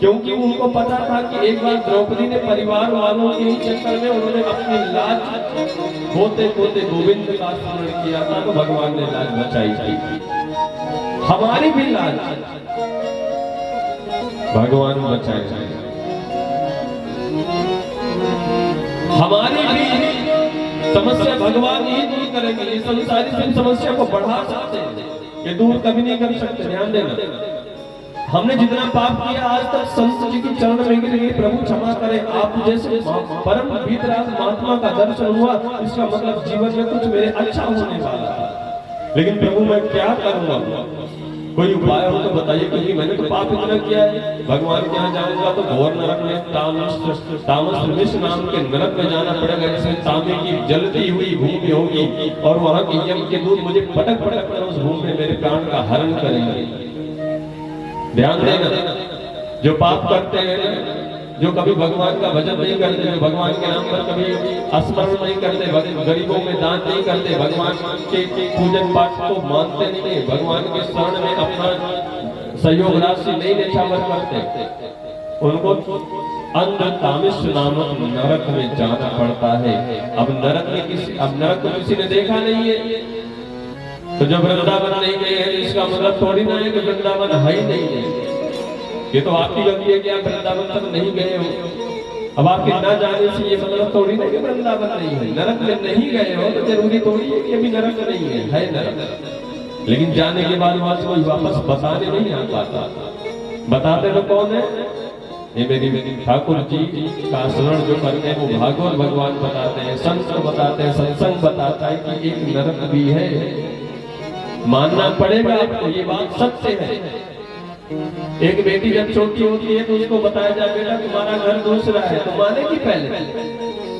क्योंकि उनको पता था कि एक बार द्रौपदी ने परिवार वालों के ही चक्कर में उन्होंने अपनी लाज होते होते गोविंद का स्मरण किया था, तो भगवान ने लाज बचाई थी। हमारी भी लाज भगवान बचाए, हमारी भी समस्या भगवान ही दूर करेंगे। इस संसारी समस्या को बढ़ा सकते हैं, ये दूर कभी नहीं कर सकते। ध्यान देना, हमने जितना पाप किया आज तक संत जी के चरण में गिर गए, प्रभु क्षमा करें। आप जैसे परम वीतराग महात्मा का दर्शन हुआ, इसका मतलब जीवन में कुछ मेरे अच्छा होने वाला है। लेकिन प्रभु मैं क्या करूंगा, कोई उपाय हो तो बताइए, क्योंकि मैंने तो पाप इतना किया है। भगवान के यहाँ जाऊंगा तो घोर नरक में तामस विष नाम के नरक में जाना पड़ेगा, जिसमें तांबे की जलती हुई भूमि होगी और वहां के यम के दूत मुझे पटक पटक कर उस भूमि में मेरे प्राण का हरण करेंगे। ध्यान देना, जो पाप करते हैं, जो कभी भगवान का भजन नहीं करते, जो भगवान के नाम पर कभी स्मरण नहीं करते, गरीबों में दान नहीं करते, भगवान के पूजन पाठ को मानते नहीं है, भगवान के शरण में अपना सहयोग राशि नहीं निछावर करते, उनको अंध तामिश नामक नरक में जाना पड़ता है। अब नरक को किसी ने देखा नहीं है, तो जब वृंदावन नहीं गए हैं, इसका मतलब थोड़ी ना है कि वृंदावन है ही नहीं है। ये तो आपकी गलती है कि आप वृंदावन तक नहीं गए हो। अब आपके ना जाने से ये मतलब थोड़ी ना कि वृंदावन नहीं है। नरक में नहीं गए हो तो जरूरी थोड़ी है कि अभी नरक नहीं है नरक। लेकिन जाने के बाद वहां से कोई वापस बताने नहीं आ पाता। बताते तो कौन है? ये मेरी ठाकुर जी का स्मरण जो करते हैं वो भागवत भगवान बताते हैं, संत बताते हैं, सत्संग बताता है कि एक नरक भी है। मानना पड़ेगा आपको, ये बात सत्य है। एक बेटी जब छोटी होती है तो उसको बताया जाए बेटा तुम्हारा घर दूसरा है, तो मानेगी पहले।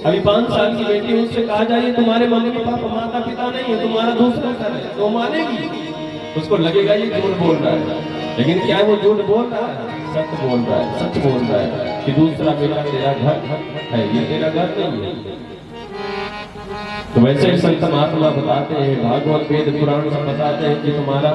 अभी 5 साल की बेटी उससे कहा जाए तुम्हारे मम्मी पापा माता पिता नहीं है, तुम्हारा दूसरा घर है, तो मानेगी। उसको लगेगा ये झूठ बोल रहा है, लेकिन क्या है वो झूठ बोल रहा है? सच बोल रहा है, सच बोल रहा है कि दूसरा बेटा तेरा घर है, ये तेरा घर नहीं है। तो वैसे ही संत महात्मा बताते हैं, भागवत वेद पुराण सब बताते हैं कि तुम्हारा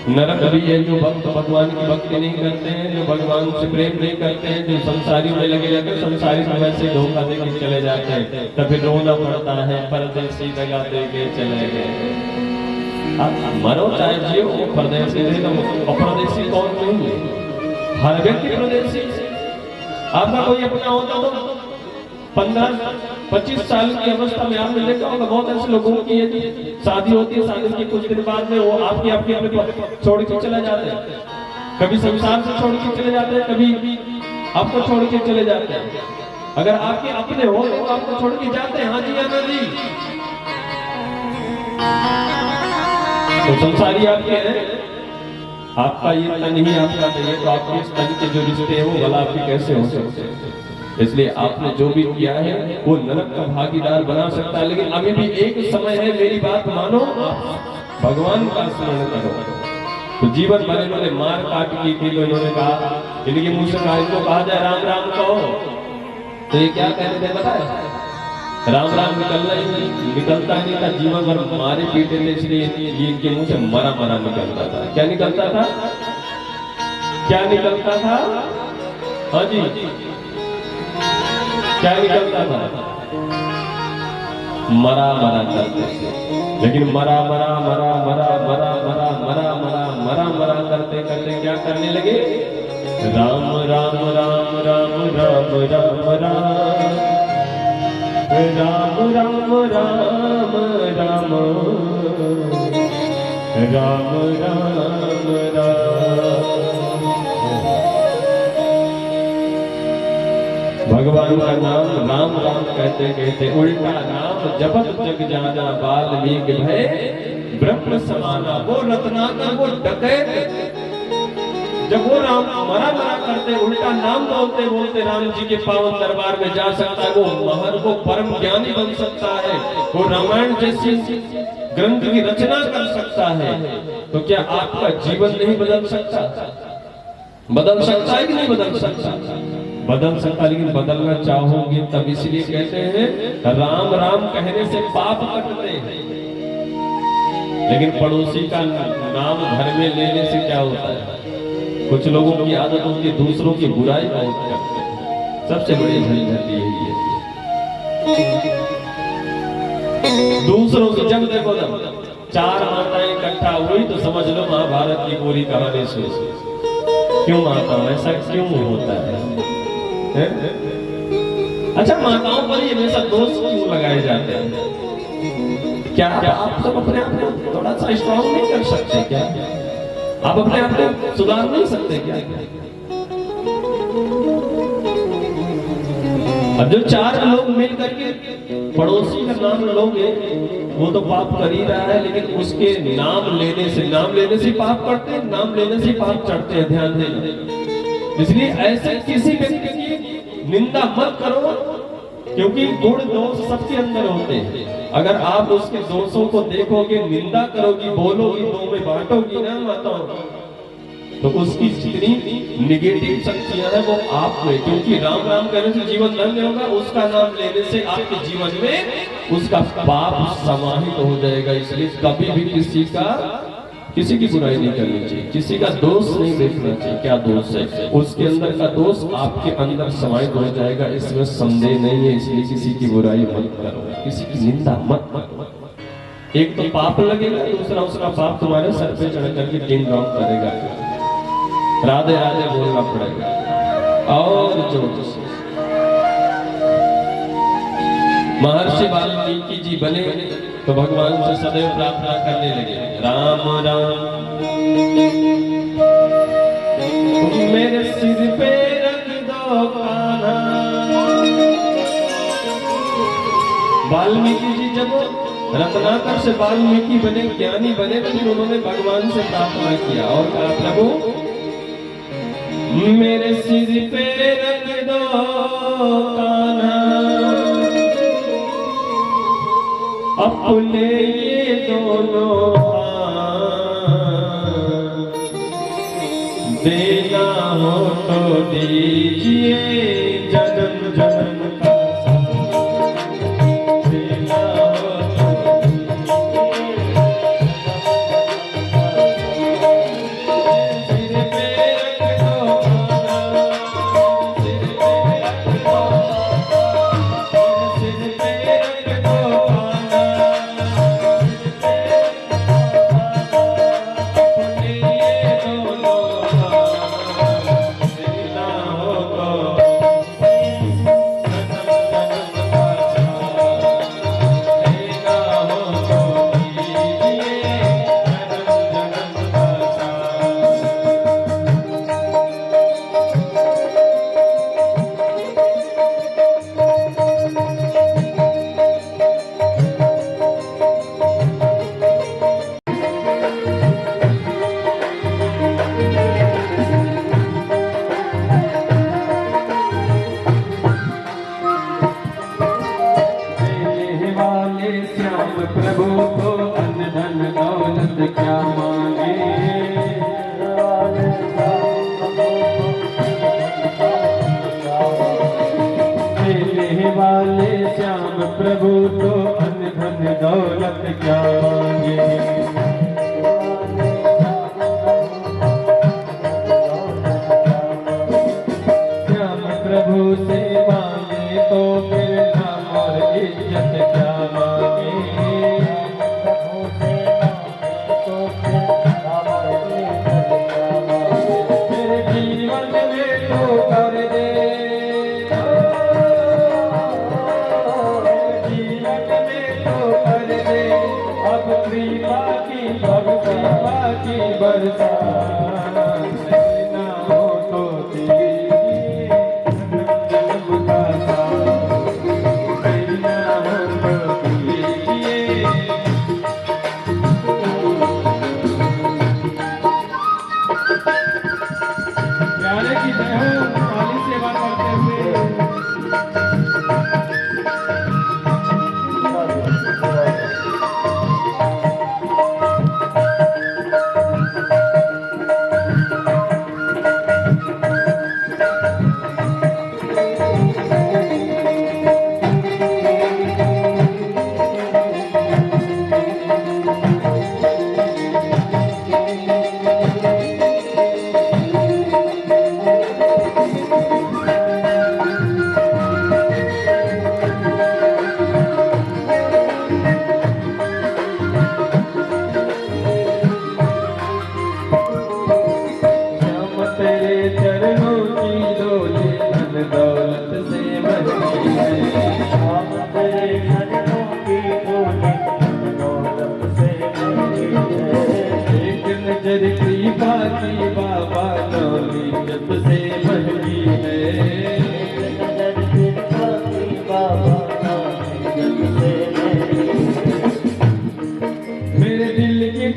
नरक भी है जो भक्त भगवान की भक्ति नहीं करते हैं, जो भगवान से प्रेम नहीं करते हैं, जो संसारी में लगे रहते हैं, संसारी में वैसे धोखा देके चले जाते हैं, तब फिर रोना पड़ता है परदेसी दगा दे के चले गए। आप मरो चाहे जियो, परदेसी परदेसी कौन नहीं है? हर व्यक्ति परदेसी। आपका कोई अपना होता तो 15-25 साल की अवस्था में आपने देखा होगा बहुत ऐसे लोगों की शादी होती है, शादी के कुछ दिन बाद में वो आपके अपने छोड़ के चले जाते हैं। कभी संसार से छोड़ के चले जाते हैं, कभी आपको छोड़ के चले जाते हैं। अगर आपके अपने हो तो आपको छोड़ के जाते हैं। हाँ जी, आना जी, तो संसारी आपके हैं, आपका ये तन ही आपका नहीं है, तो आपके इस तन के जो रिश्ते हैं वो भला आपके कैसे हो सकते हैं? इसलिए आपने जो भी किया है वो नरक का भागीदार बना सकता है। लेकिन अभी भी एक समय है, मेरी बात मानो, भगवान का स्मरण करो। तो जीवन भर इन्होंने मार काट की थी, तो इन्होंने कहा, इनके मुंह से कहा, इनको कहा जाए राम राम कहो, तो ये क्या कहते थे पता है? राम राम निकलता नहीं था, जीवन भर मारे पीटे थे, इसलिए इनके मुंह से मरा मरा निकलता था। क्या निकलता था? क्या निकलता था? हाँ जी, क्या निकलता था? मरा मरा करते थे। लेकिन मरा मरा मरा मरा मरा मरा मरा मरा मरा मरा करते करते क्या करने लगे? राम राम राम राम राम राम राम राम राम राम राम राम राम राम। भगवान का नाम राम राम कहते कहते उल्टा नाम जपत जग जाना, वाल्मीकि भय ब्रह्म समाना। वो रत्नाकर, वो डकैत, जब वो राम मरा मरा करते उल्टा नाम बोलते बोलते राम जी के पावन दरबार में जा सकता है, वो महर, वो परम ज्ञानी बन सकता है, वो रामायण जैसी ग्रंथ की रचना कर सकता है, तो क्या आपका जीवन नहीं बदल सकता? बदल सकता है कि नहीं बदल सकता? बदल सकता, लेकिन बदलना चाहोगे तब। इसलिए कहते हैं राम राम कहने से पाप कटते हैं, लेकिन पड़ोसी का नाम घर में लेने से क्या होता है? कुछ लोगों की आदत होती है दूसरों की बुराई बहुत करते हैं। सबसे बड़ी झंझट यही है। दूसरों की जब देखो ना चार माताएं इकट्ठा हुई तो समझ लो महाभारत की पूरी कहानी सुन। क्यों माताओं ऐसा क्यों होता है? अच्छा माताओं पर ये हमेशा दोष क्यों लगाए जाते हैं? क्या आप सब अपने आप को थोड़ा सा स्ट्रॉन्ग नहीं कर सकते क्या? आप अपने आप को सुधार नहीं सकते क्या? अब जो चार लोग मिल करके पड़ोसी का नाम लोगे वो तो पाप कर ही रहा है, लेकिन उसके नाम लेने से पाप करते हैं, नाम लेने से पाप चढ़ते हैं। ध्यान देना। इसलिए ऐसे किसी व्यक्ति की निंदा मत करो, क्योंकि गुण दोष सबके अंदर होते हैं। अगर आप उसके दोषों को देखोगे, निंदा करोगी, बोलोगी, दो में बांटोगी ना माताओं, तो उसकी जितनी निगेटिव शक्तियां हैं वो आप में, क्योंकि राम राम कहने से जीवन धन्य होगा, उसका नाम लेने से आपके जीवन में उसका पाप समाहित हो जाएगा। इसलिए कभी भी किसी की बुराई नहीं करनी चाहिए, किसी का दोष नहीं देखना चाहिए। क्या दोष है? उसके अंदर का दोष आपके अंदर समाहित हो जाएगा, इसमें संदेह नहीं है। इसलिए किसी की बुराई मत करो, किसी की निंदा मत करो। एक तो पाप लगेगा, दूसरा उसका पाप तुम्हारे सर पे चढ़ करके टिंग रॉन्ग करेगा। राधे राधे बोलना पड़ेगा। और जो महर्षि वाल्मीकि जी बने तो भगवान से सदैव प्रार्थना करने लगे, राम राम तुम मेरे सिर पे रख दो कान्हा। वाल्मीकि जी जब रत्नाकर से वाल्मीकि बने, ज्ञानी बने, तो फिर उन्होंने भगवान से प्रार्थना किया और कहा, प्रभु मेरे सिर पे रख दो कान्हा, अपने ये दोनों हाथ, देना हो तो दीजिए जन्म जन्म का, देना हो तो सिर पे रख दो कान्हा, सिर पे रख दो, सिर पे रख दो कान्हा, अपने ये दोनों हाथ, देना हो तो जन्म जन्म का साथ, देना हो तो दीजिए जन्म जन्म का साथ। देने वाले श्याम प्रभु को अन्न धन दौलत क्या मांगे, देने वाले श्याम प्रभु तो अन्न धन दौलत क्या मांगे। श्याम प्रभु से मांगे तो फिर नाम और इज्जत क्या मांगे, मेरे जीवन में तो कर दे, मेरे जीवन में तो कर दे, अब कृपा की बरसात, देना हो तो दीजिए जन्म का साथ, देना हो तो दीजिए। प्यारे की जय हो, काली सेवा करते हुए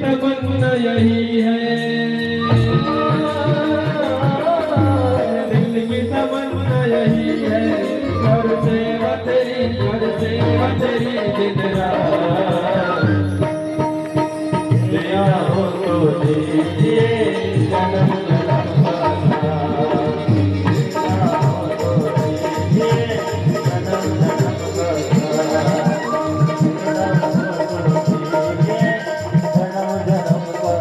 तमन्ना यही है, दिल की तमन्ना यही है, कर सेवा तेरी दिन रात, दिया हो तो दीजिए जन्म जन्म का, दिया हो तो दीजिए जन्म जन्म का।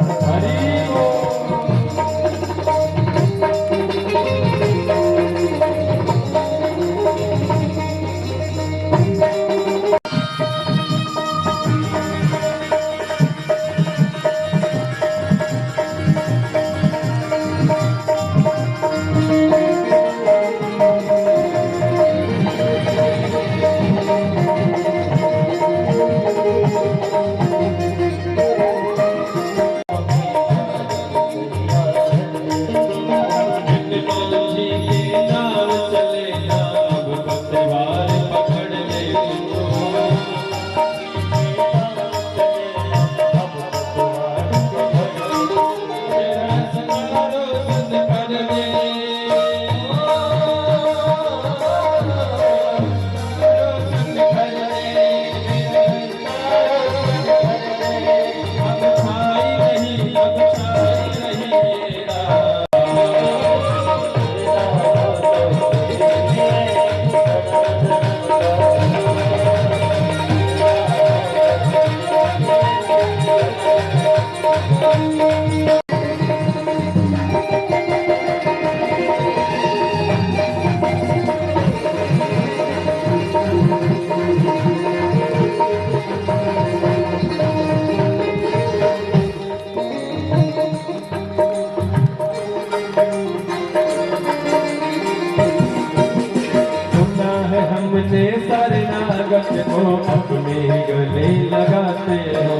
हमने शरणागत को अपने गले लगाते हो,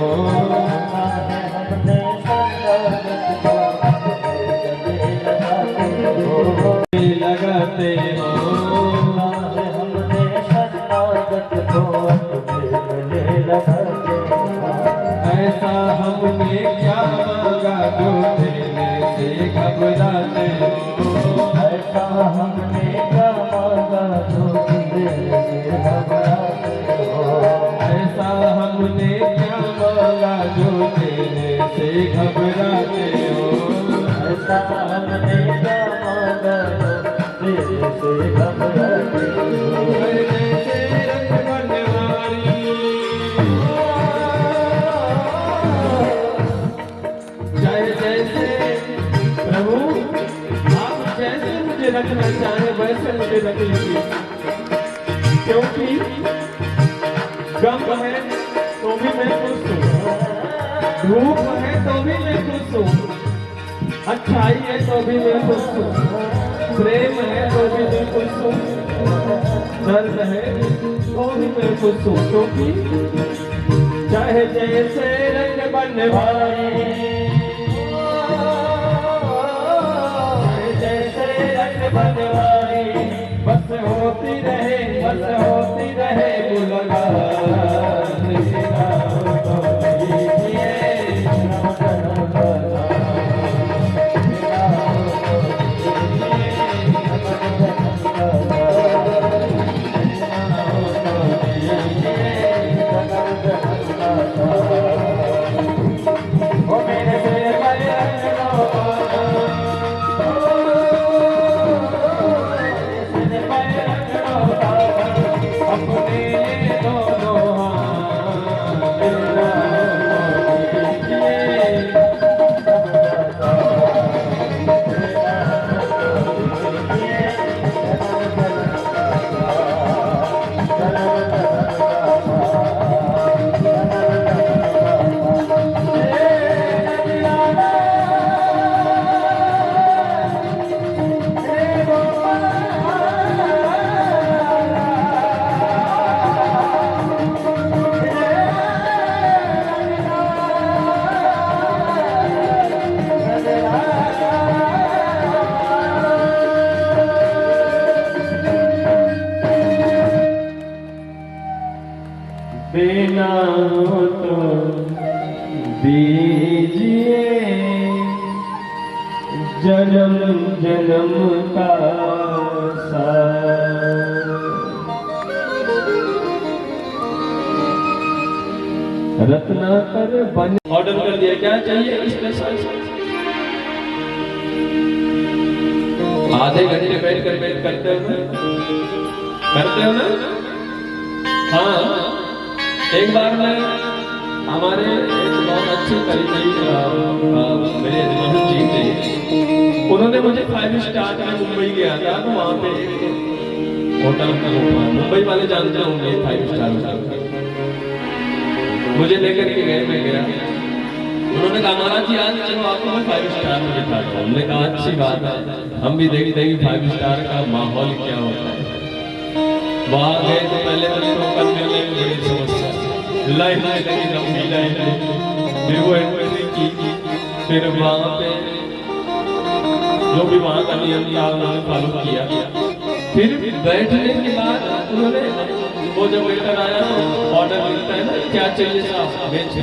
हमने शरणागत को अपने गले लगाते हो, हमने शरणागत को अपने गले लगाते हो। ऐसा हमने क्या मांगा जो देने से घबराते हो, ऐसा हमने क्या मांगा जो ऐसा हमने क्या मांगा जो देने से घबराते हो, ऐसा हमने क्या मांगा जो देने से घबराते हो। जैसे रंग बनवारी, जैसे प्रभु आप जैसे मुझे रखना चाहे वैसे मुझे रख लीजिए, क्योंकि गम है तो भी मैं खुश हूँ, धूप है तो भी मैं खुश हूँ, अच्छाई है तो भी मैं खुश हूँ, प्रेम है तो भी मैं खुश हूँ, दर्द है तो भी मैं खुश हूँ, क्योंकि चाहे जैसे रंग बनवाए, चाहे जैसे रंग बनवाए, बस होती रहे मुलाकात, तेरा तो दीजिए जन्म जन्म का, तेरा तो दीजिए जन्म जन्म का, तेरा तो दीजिए जन्म जन्म का। ओ मेरे से देना हो तो दी जन्म जन्म का साथ। रत्नाकर बन ऑर्डर कर दिया, क्या चाहिए इसमें आधे घंटे बैठ कर वेट करते हो ना? हाँ, एक बार मैं हमारे एक बहुत अच्छे करीबी मेरे मोहन जी थे, उन्होंने मुझे 5 स्टार में मुंबई गया था, तो वहाँ पे होटल मुंबई वाले जानते होंगे 5 स्टार होटल, मुझे लेकर के गए, मैं गया, उन्होंने कहा महाराज जी आज चलो आपको मैं 5 स्टार में बिठाता हूँ। हमने कहा अच्छी बात है, हम भी देख देंगे 5 स्टार का माहौल क्या होता है। वहां गए तो पहले टोकन मिलने में बड़ी समस्या, लाइन लगी, लंबी लाइन, फिर वो एंट्री की, फिर वहां पे जो भी वहां का नियम था उन्होंने फॉलो किया। फिर बैठने के बाद उन्होंने वो जब वेटर आया तो ऑर्डर मिलता है ना, क्या चाहिए साहब, वेज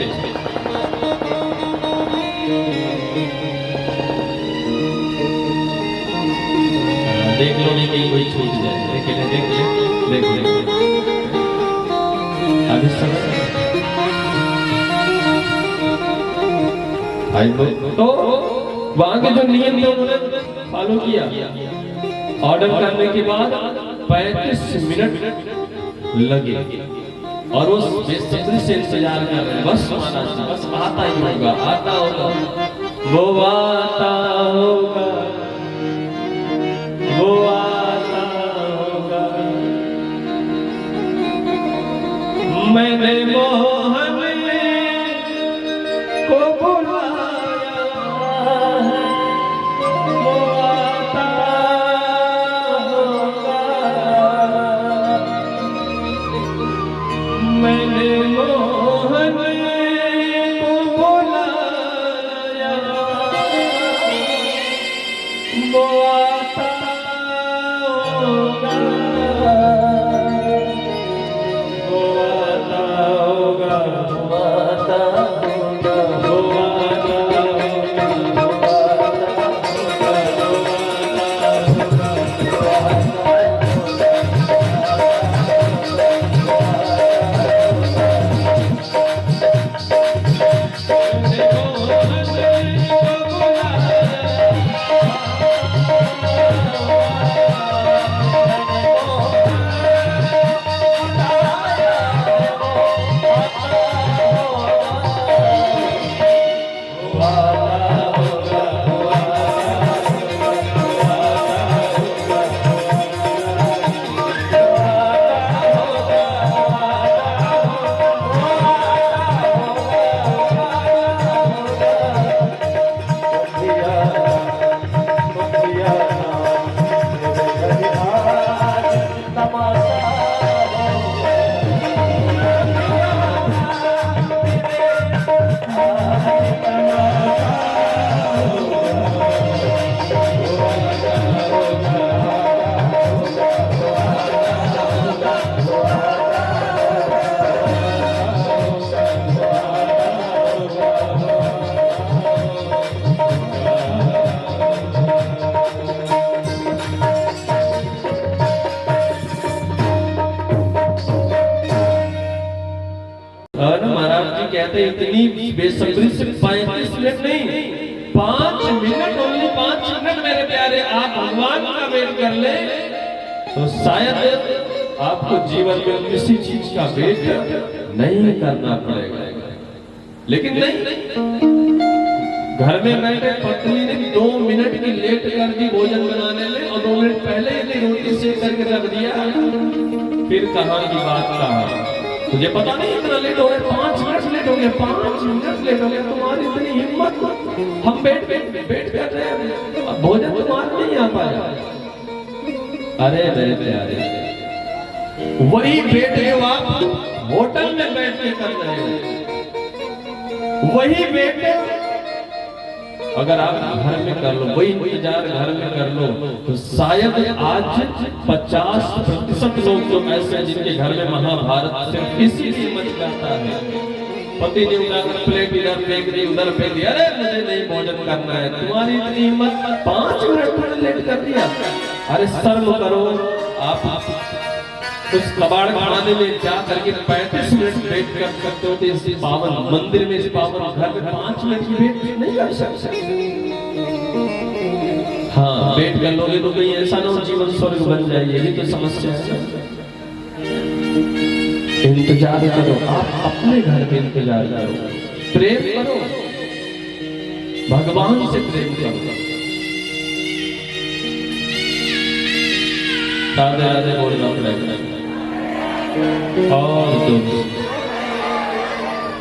देख लो, नहीं कहीं कोई छूट जाए, देख ले अभी सब तो वहां के जो नियम थे उन्होंने फॉलो किया। ऑर्डर करने के बाद 35 मिनट लगे और वो बेसब्री से इंतजार कर रहे हैं, बस महाराज बस आता ही होगा, आता होगा, वो आता होगा, वो आता होगा। मैंने मोहन को बुलाया, वो आता होगा। मैंने मोहन को बुलाया, वो आता होगा, वो आता होगा, वो आता होगा, वो आता कहते इतनी बेसब्री से 35 मिनट नहीं, 5 मिनट, ओनली 5 मिनट मेरे प्यारे आप भगवान का वेट कर ले तो शायद आपको जीवन में किसी चीज का वेट नहीं करना पड़ेगा। लेकिन नहीं, घर में बैठे पत्नी ने 2 मिनट की लेट कर दी भोजन बनाने में और 2 मिनट पहले ही रोटी सेक करके रख दिया, फिर कहाँ की बात कहा, मुझे पता नहीं इतना लेट हो गया, 5 मिनट लेट हो गया, 5 मिनट लेट हो गया, तुम्हारी इतनी हिम्मत, हम बैठ कर रहे हैं, भोजन तुम्हारा नहीं आ पाया। अरे मेरे प्यारे, वही बैठे हो आप होटल में बैठ के कर रहे हो, वही बैठे अगर आप घर में कर लो, वही इंतजार घर में कर लो, तो शायद आज 50% लोग जो ऐसे जिनके घर में महाभारत सिर्फ इसी से मच जाता है, पति ने उठाकर प्लेट इधर फेंक दी, उधर फेंक दी, अरे मुझे नहीं भोजन करना है, तुम्हारी इतनी हिम्मत, 5 मिनट में लेट कर दिया। अरे शर्म करो, आप उस कबाड़ खाने में जा करके 35 मिनट वेट कर सकते हो, इस पावन मंदिर में, इस पावन घर में 5 मिनट की वेट नहीं कर सकते। हाँ, वेट कर लोगे तो कहीं ऐसा ना हो जीवन स्वर्ग बन जाए, यही तो समस्या है। इंतजार करो, आप अपने घर में इंतजार करो, प्रेम करो, भगवान से प्रेम करो। राधे राधे बोलना पड़ेगा। और तो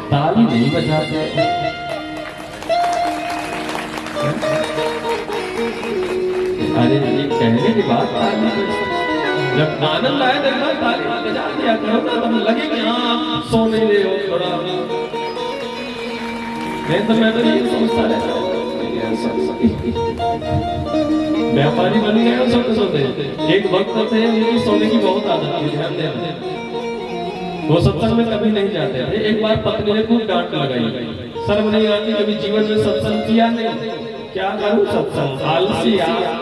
ताली नहीं बजाते, अरे ये कहने की बात, ताली जब आनंद आए तो ताली बजा दिया करो ना, तब लगे कि हाँ सो नहीं रहे हो थोड़ा। नहीं तो मैं तो ये सोचता रहता हूँ, व्यापारी बन गए हो सोते सोते। एक वक्त थे उनकी सोने की बहुत आदत थी, ध्यान देना, वो सत्संग में कभी नहीं जाते थे। एक बार पत्नी ने खूब डांट लगाई, शर्म नहीं आती, कभी जीवन में सत्संग किया नहीं, क्या करूं सत्संग, आलसी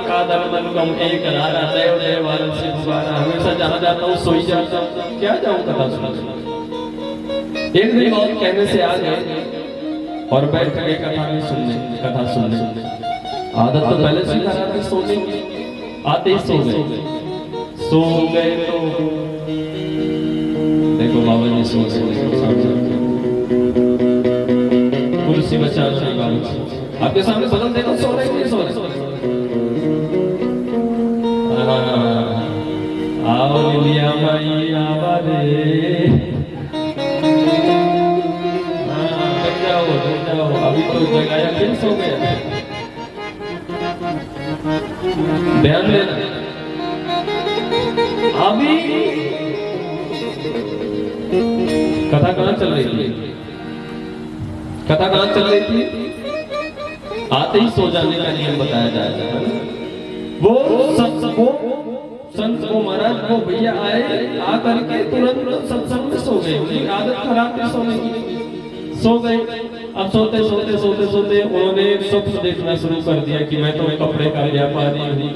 का दर्पण एक रारा देव देव आलसी गुब्बारा, हमेशा जहां जाता हूँ सोई जाता हूँ, क्या जाऊं कथा सुनने। एक दिन बहुत कहने से आ गए और बैठ गए कथा सुनने। आदत तो पहले से खराब थी सोने की, आते ही सो गए तो देखो बाबा जी सो गए, कुर्सी बचा लो बाबा जी आपके सामने, बदल देखो सो रहे नहीं सो रहे। आओ लिया माई आवारे, जाओ अभी तो जगाया फिर सो गया। ध्यान देना, अभी कथा कहाँ चल रही थी, कथा कहाँ चल रही थी, आते ही सो जाने का नियम बताया जाएगा। वो संत को महाराज वो भैया आए, आकर के तुरंत सत्संग में सो गए, उनकी आदत खराब थी सोने की, सो गए। अब सोते सोते सोते सोते उन्होंने स्वप्न देखना शुरू कर दिया कि मैं तो कपड़े का व्यापारी हूँ।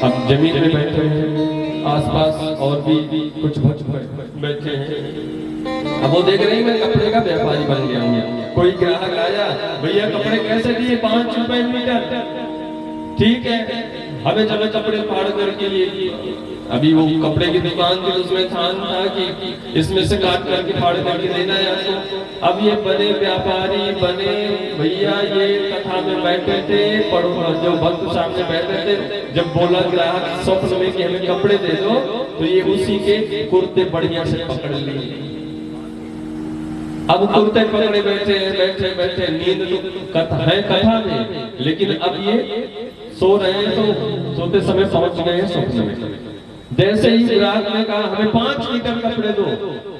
अब जमीन में बैठे हैं, आसपास और भी कुछ भक्त बैठे हैं, अब वो देख रही मैं कपड़े का व्यापारी बन गया हूँ। कोई ग्राहक आया, भैया कपड़े कैसे दिए, 5 रुपए मीटर, ठीक है, हमें जब कपड़े फाड़ करके लिए, अभी वो कपड़े की दुकान थी, उसमें थान था कि इसमें से काट करके फाड़ करके देना है आपको। अब ये बने व्यापारी बने भैया, ये कथा में बैठे थे, पढ़ो जो भक्त सामने बैठे थे, जब बोला ग्राहक स्वप्न में कि हमें कपड़े दे दो, तो ये उसी के कुर्ते बढ़िया से पकड़ लिए। अब कुर्ते पकड़े बैठे बैठे बैठे, नींद तो कथा में, लेकिन अब ये सो रहे हैं, तो सोते समय पहुंच गए हैं स्वप्न में। जैसे ही ग्राहक ने कहा हमें 5 मीटर कपड़े दो,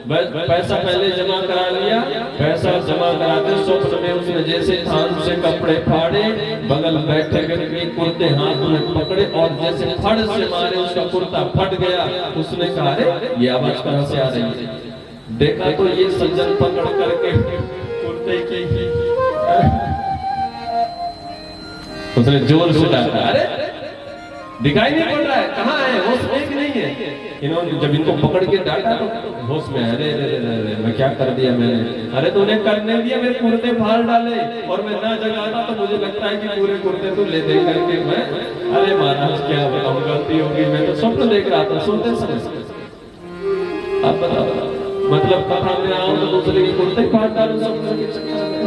पैसा पहले जमा करा लिया, पैसा जमा कराते स्वप्न में उसने जैसे थान से कपड़े फाड़े, बगल बैठे करके कुर्ते हाथ में पकड़े और जैसे फड़ से मारे उसका कुर्ता फट गया। उसने कहा अरे ये आवाज कहां से आ रही है, देखा तो ये सज्जन पकड़ करके कुर्ते की उसने जोर से डांटा, अरे दिखाई नहीं पड़ रहा है, कहाँ है, होश में कि नहीं है। इन्होंने जब इनको पकड़ के डांटा तो होश में, अरे मैं क्या कर दिया मैंने, अरे तूने करने दिया, मेरे कुर्ते फाड़ डाले और मैं ना जगाता तो मुझे लगता है कि पूरे कुर्ते तो ले दे करके मैं, अरे महाराज क्या बताऊं गलती होगी, मैं तो स्वप्न देख रहा था सोते समय। आप बताओ, मतलब कथा में आओ तो दूसरे के कुर्ते फाड़ डालो स्वप्न के चक्कर में।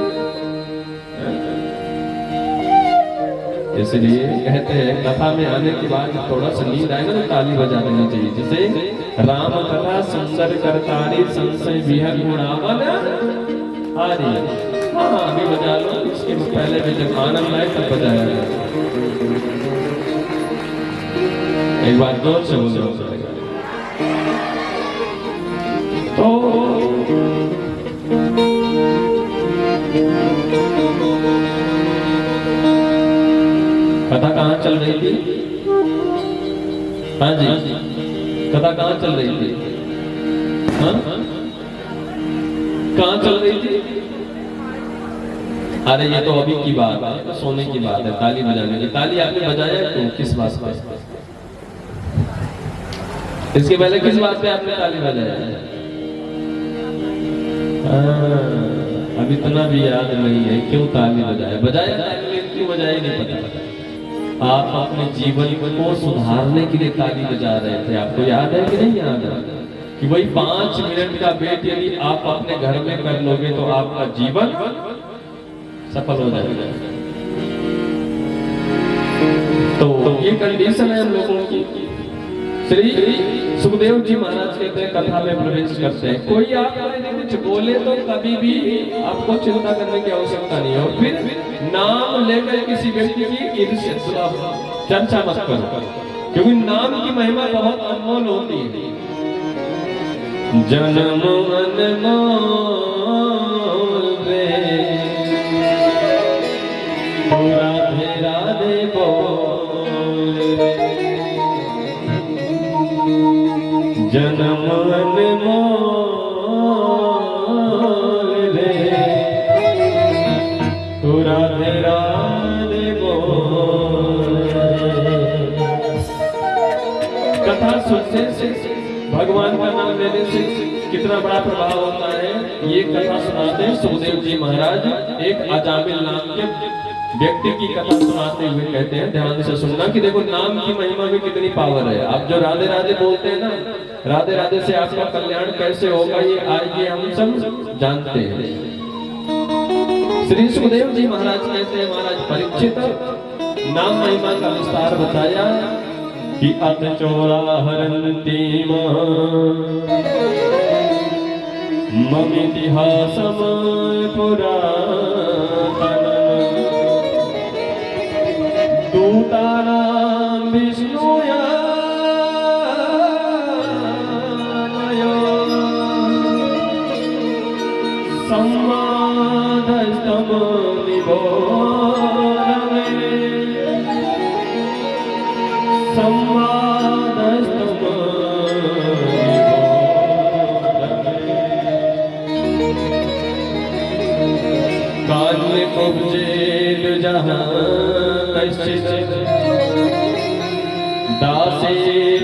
इसलिए कहते हैं कथा में आने के बाद थोड़ा सा नींद आए ना तो ताली बजा देनी चाहिए, जैसे राम कथा सुंदर करतारी संशय विहर गुणावन आरी। हाँ अभी बजा लो, इसके पहले भी जब आनंद आए तब बजाया जाए। एक बार जोर से बोलो तो कथा कहाँ चल रही थी? हाँ जी, कथा कहाँ चल रही थी? हाँ? कहाँ चल रही थी? अरे ये तो अभी की बात है, तो सोने की बात है, ताली बजाने की। ताली आपने बजाया तो किस बात पे? इसके पहले किस बात पे आपने ताली बजाया? अब इतना भी याद नहीं है क्यों ताली बजाया। बजाया ताली क्यों बजाया नहीं पता। आप अपने जीवन को सुधारने के लिए ताली बजा रहे थे। आपको याद है कि नहीं याद है कि वही 5 मिनट का वेट यदि आप अपने घर में कर लोगे तो आपका जीवन सफल हो जाएगा। तो ये कंडीशन है हम लोगों की। श्री सुखदेव जी महाराज कहते हैं, कथा में प्रवेश करते हैं, कोई आपको कुछ बोले तो कभी भी आपको चिंता करने की आवश्यकता नहीं है। और फिर नाम लेकर किसी व्यक्ति की ईर्ष्या चर्चा मत करो, क्योंकि नाम की महिमा बहुत अनमोल होती है। जन्म अनमोल रे राधे राधे बोल, जन्म अनमोल रे राधे राधे बोल। कथा सुनने से, भगवान का नाम लेने से कितना बड़ा प्रभाव होता है, ये कथा सुनाते हैं सुखदेव जी महाराज। एक अजामिल नाम के व्यक्ति की कथा सुनाते हुए कहते हैं, ध्यान से सुनना कि देखो नाम की महिमा में कितनी पावर है। आप जो राधे राधे बोलते हैं ना, राधे राधे से आपका कल्याण कैसे होगा ये आइए हम सब जानते हैं। श्री सुखदेव जी महाराज कहते हैं, महाराज परीक्षित नाम महिमा का विस्तार बताया कि अत चोरा हरन्ति मम इतिहासम पुरातन दूतानां विष्णुया संवादस्तम निबोधने संवादस्तम काल उपजेल जहाँ कश्चित् दासे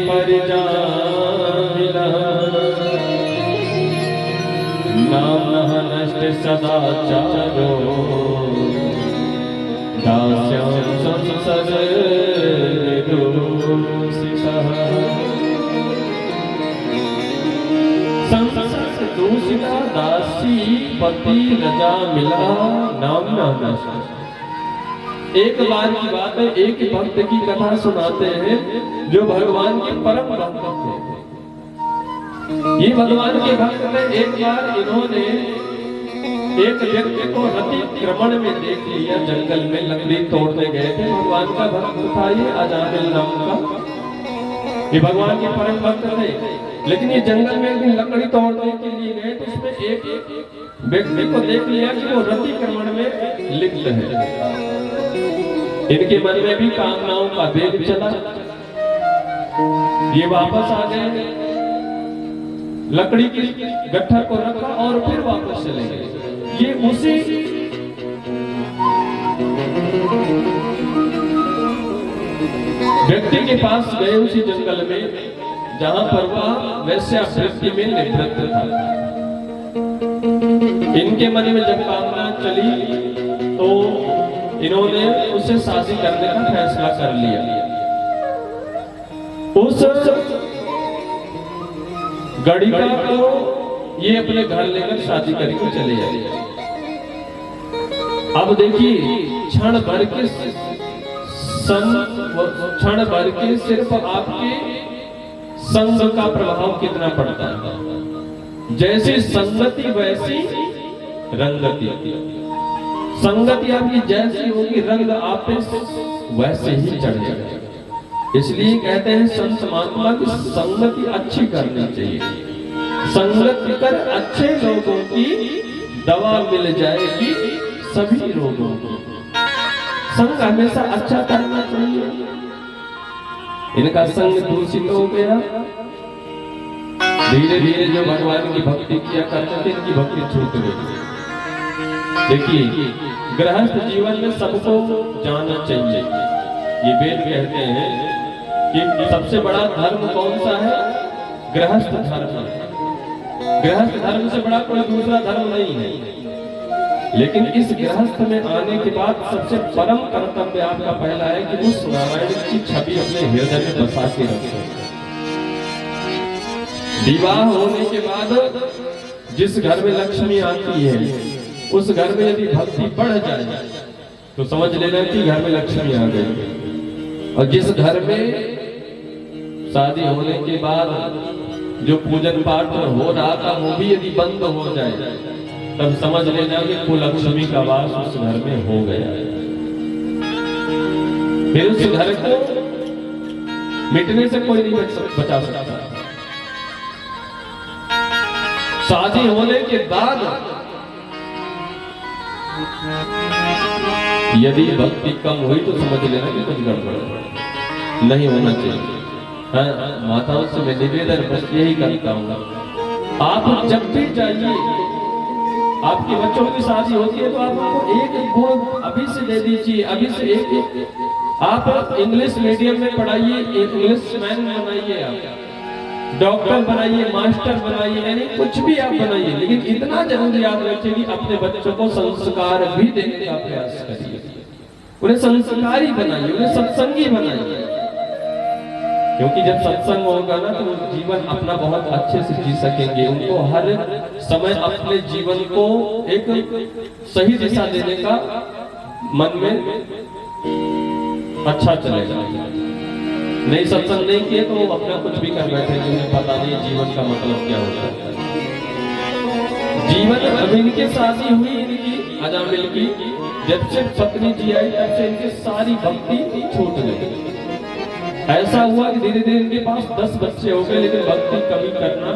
परिजामिनः नाम्नः नष्ट सदाचारो दास्यां संसर्गदूषितः। संसर्गदूषिता दासी पति रजा मिला नाम्ना नष्ट। एक बार की बात है, एक भक्त की कथा सुनाते हैं जो भगवान के परम भक्त थे। ये भगवान के भक्त थे। एक बार इन्होंने एक व्यक्ति को रतिक्रमण में देख लिया, जंगल में लकड़ी तोड़ने गए थे। भगवान का भक्त था ये अजामिल नाम का, ये भगवान के परम भक्त थे। लेकिन ये जंगल में एक दिन लकड़ी तोड़ने के लिए गए तो उसमें एक व्यक्ति को देख लिया कि वो रतिक्रमण में लिप्त है। इनके मन में भी कामनाओं का वेग चला। ये वापस आ गए, लकड़ी की गट्ठर को रखा और फिर वापस चले गए। ये उसी व्यक्ति के पास गए, उसी जंगल में जहां पर वह वैश्यावृत्ति में निवृत्त था। इनके मन में जब कामना चली तो इन्होंने उससे शादी करने का फैसला कर लिया। उस गड़िका को ये अपने घर लेकर शादी करके चले जाए। अब देखिए क्षण भर के सिर्फ आपके संग का प्रभाव कितना पड़ता है। जैसी संगति वैसी रंगति। संगति आपकी जैसी होगी, रंग आप पे वैसे ही चढ़ जाएगा। इसलिए कहते हैं संत महात्मा की संगति अच्छी करनी चाहिए। संगति कर अच्छे लोगों की दवा मिल जाएगी सभी रोगों की। संग हमेशा अच्छा करना चाहिए। इनका संग दूषित हो गया, धीरे धीरे जो भगवान की भक्ति किया करते थे इनकी भक्ति छूट गई। देखिए गृहस्थ जीवन में सबको जाना चाहिए। ये वेद कहते हैं कि सबसे बड़ा धर्म कौन सा है? गृहस्थ धर्म। गृहस्थ धर्म से बड़ा कोई दूसरा धर्म नहीं है। लेकिन इस गृहस्थ में आने के बाद सबसे परम कर्तव्य आपका पहला है कि उस नारायण की छवि अपने हृदय में बसा के रखें। विवाह होने के बाद जिस घर में लक्ष्मी आती है उस घर में यदि भक्ति बढ़ जाए तो समझ लेना कि घर में लक्ष्मी आ गई। और जिस घर में शादी होने के बाद जो पूजन पाठ हो रहा था वो भी यदि बंद हो जाए तब समझ लेना कि कुलक्ष्मी का वास उस घर में हो गया। फिर उस घर को मिटने से कोई नहीं बचा सकता। शादी होने के बाद यदि भक्ति कम हुई तो समझ लेना कि कुछ गड़बड़ नहीं होना चाहिए। हाँ, माताओं से मैं निवेदन बस यही करता हूँ, आप जब भी जाइए आपके बच्चों की शादी होती है तो आप उनको एक गुण अभी से दे दीजिए। अभी से एक आप इंग्लिश मीडियम में पढ़ाइए, इंग्लिश मैन बनाइए, आप डॉक्टर बनाइए, मास्टर बनाइए, यानी कुछ भी आप बनाइए, लेकिन इतना जरूर याद रखिए कि अपने बच्चों को संस्कार भी देने का प्रयास करिए। उन्हें संस्कारी बनाइए, उन्हें सत्संगी बनाइए, क्योंकि जब सत्संग होगा ना तो वो जीवन अपना बहुत अच्छे से जी सकेंगे। उनको हर समय अपने जीवन को एक सही दिशा देने का मन में अच्छा चलेगा। नहीं सत्संग नहीं किए तो वो अपना कुछ भी कर बैठे, उन्हें पता नहीं जीवन का मतलब क्या होता है। जीवन अब इनके शादी हुई इनकी अजामिल की, जब से पत्नी जी आई तब से इनकी सारी भक्ति छूट गई। ऐसा हुआ कि धीरे धीरे इनके पास 10 बच्चे हो गए लेकिन भक्ति कभी करना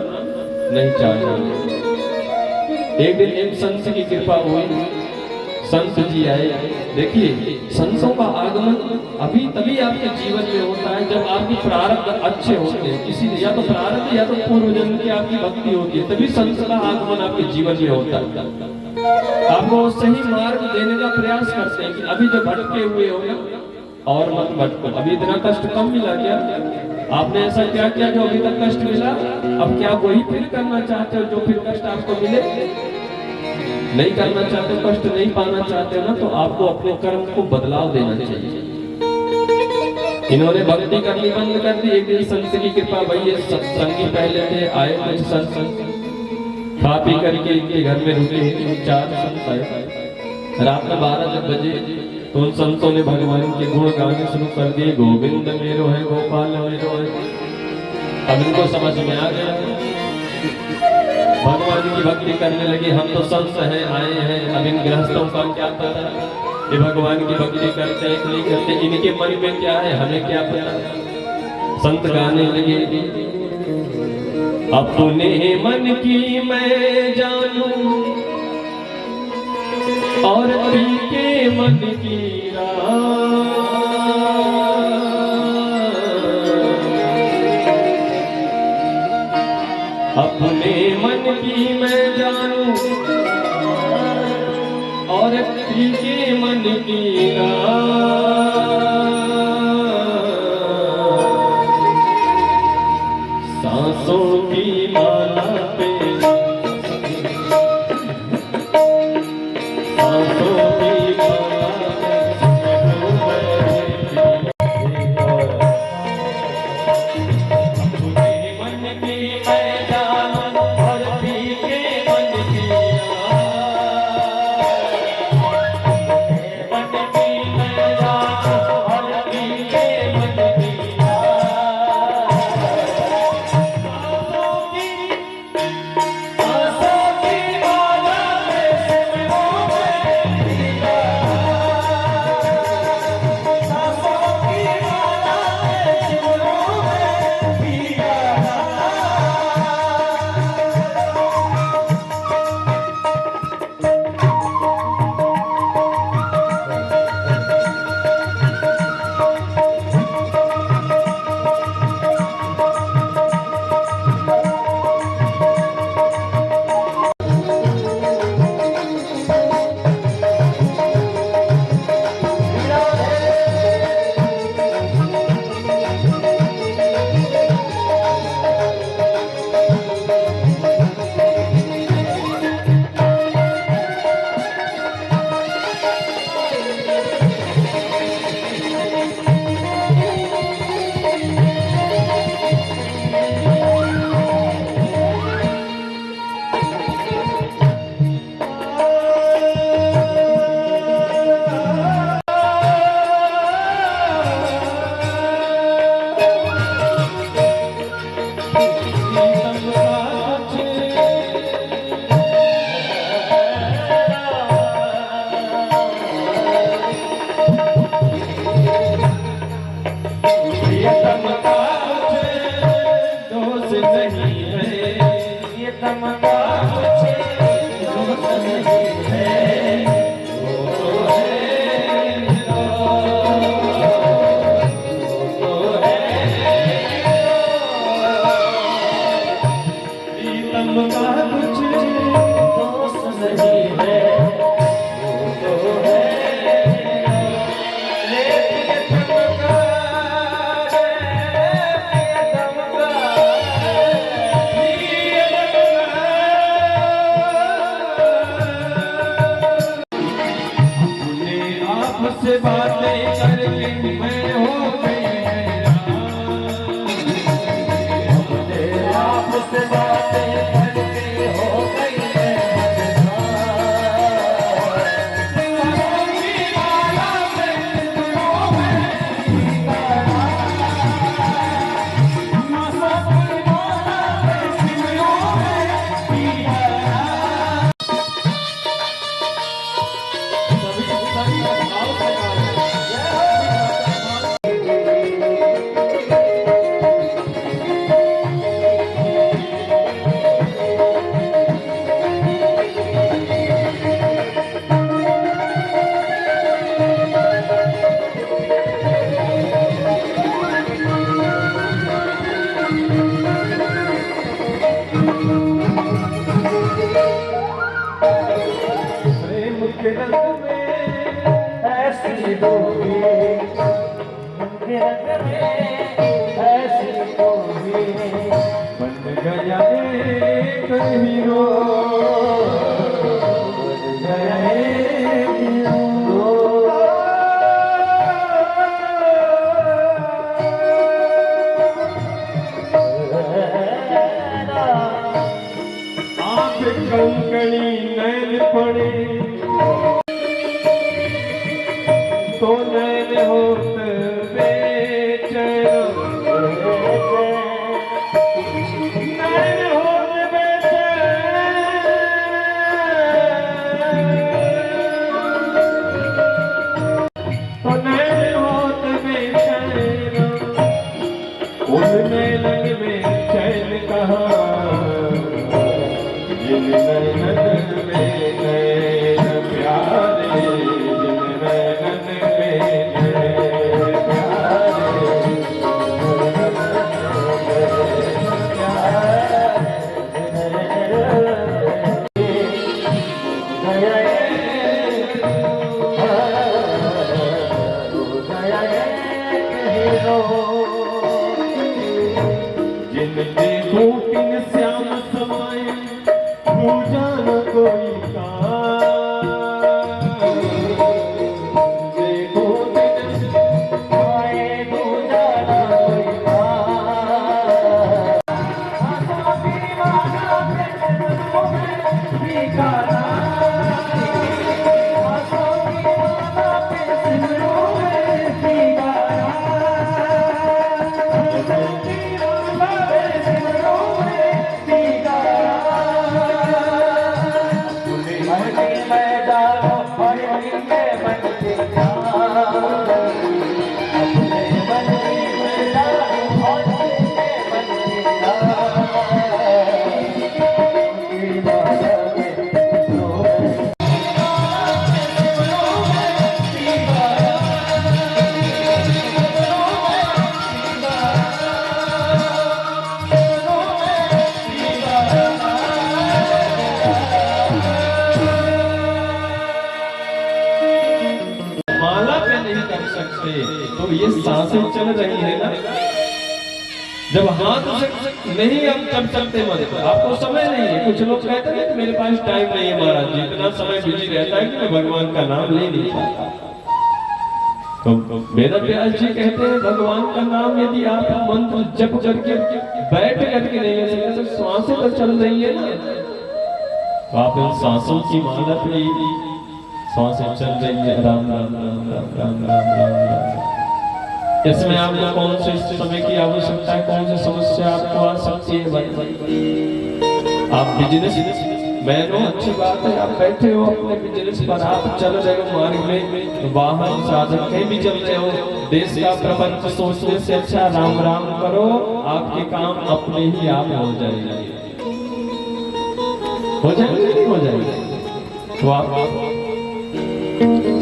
नहीं चाहे। एक दिन एक संत की कृपा हुई, संत जी आए। देखिए संतों का आगमन अभी तभी आपके जीवन में होता है जब आपकी प्रारब्ध अच्छे होते हैं। किसी या तो प्रारब्ध या तो पूर्व जन्म की आपकी भक्ति होती है, तभी संत का आगमन आपके जीवन में होता है। आपको सही मार्ग देने का प्रयास करते हैं कि अभी जो भटके हुए हो ना और मत भटको। अभी इतना कष्ट कम मिला क्या? आपने ऐसा क्या किया जो अभी तक कष्ट मिला? अब क्या वही फिर करना चाहते हो जो फिर कष्ट आपको मिले? नहीं करना चाहते, कष्ट नहीं पाना चाहते ना, तो आपको अपने कर्म को बदलाव देना चाहिए। इन्होंने भक्ति करनी बंद कर दी। एक दिन संत की कृपा भई, सत्संगी पहले थे, आए कुछ संत खा पी करके इनके घर में रुके। 4 संत आए। रात में 12 बजे तो उन संतों ने भगवान के गुण गाने शुरू कर दिए। गोविंद मेरो है, गोपाल मेरो है। अब इनको समझ में आ गया, भगवान की भक्ति करने लगे। हम तो संत हैं, आए हैं, अब इन गृहस्थों का क्या पता ये भगवान की भक्ति करते हैं नहीं करते, इनके मन में क्या है हमें क्या पता। संत गाने लगे, अपने मन की मैं जानूं और पी के मन की अपने मन की मैं जानूं और पी के मन की सांसों की माला पे आपसे बातें करके मैं हो गई आपसे बातें करके हो गई ऐसी डोरी रंग में ऐसी डोरी बन गया एक हीरो बन गया एक हीरो। आँख कंकड़ी नैन पड़े तो नैन होत बेचैन नैन होत बेचैन तो नैन होत बेचैन उन नैनन में चैन कहाँ जिन नैनन में नैन प्यारे जिन नैनन में नैन जिन देखो तिन श्याम समाए पूजा न कोई का देखो तिन आए पूजा ना कोई माला पे नहीं कर सकते तो ये सांसें चल रही है ना। जब हाथ से नहीं हम कर सकते मत आपको समय नहीं है। कुछ लोग कहते हैं कि मेरे पास टाइम नहीं है महाराज जी, इतना समय बिजी रहता है कि मैं भगवान का नाम ले नहीं पाता। तो वेद व्यास जी कहते हैं भगवान का नाम यदि आप मंत्र जप करके बैठ करके नहीं ले सकते तो सांसें तो चल रही है ना। तो आप इन सांसों की माला पे सांसें चल रही है राम राम राम राम राम राम राम राम। इसमें आपको कौन से समय की आवश्यकता है, कौन सी समस्या आपको आ सकती है भाई। आप बिजनेस मैन हो, अच्छी बात है, आप बैठे हो अपने बिजनेस पर, आप चल रहे हो मार्ग में, वाहन साधन कहीं भी चल रहे हो, देश का प्रपंच सोचने से अच्छा राम राम करो, आपके काम अपने ही आप हो जाएंगे। हो जाएंगे नहीं हो जाएंगे। तो आप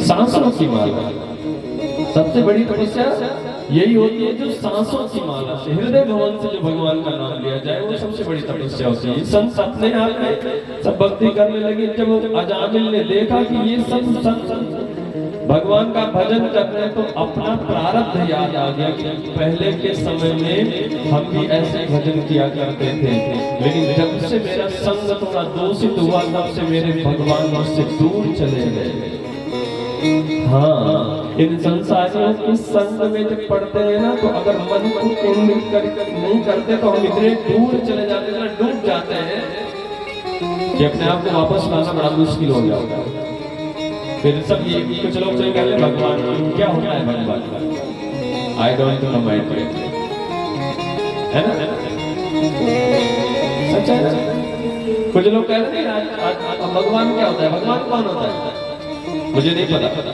सांसों की माला सबसे बड़ी तपस्या यही होती है, जो सांसों की माला से हृदय भवन से जो भगवान का नाम लिया जाए वो सबसे बड़ी तपस्या होती है। संत अपने आप में सब भक्ति करने लगे। जब अजामिल ने देखा कि ये सब संत भगवान का भजन कर रहे हैं तो अपना प्रारब्ध याद आ गया कि पहले के समय में हम भी ऐसे भजन किया करते थे, लेकिन जब से मेरा संग थोड़ा दूषित हुआ तब से मेरे भगवान मुझसे दूर चले गए। हाँ, इन संसारियों की संग में जब पढ़ते हैं ना, तो अगर मन को केंद्रित कर नहीं करते तो हम इतने दूर चले जाते हैं, इतना डूब जाते हैं कि अपने आप को वापस लाना बड़ा मुश्किल हो जाता है। फिर सब ये कुछ लोग चले कहते हैं भगवान क्या होता है, भगवान I don't know my friend, है ना? सच है ना? कुछ लोग कहते हैं भगवान क्या होता है, भगवान कौन होता है? मुझे नहीं पता,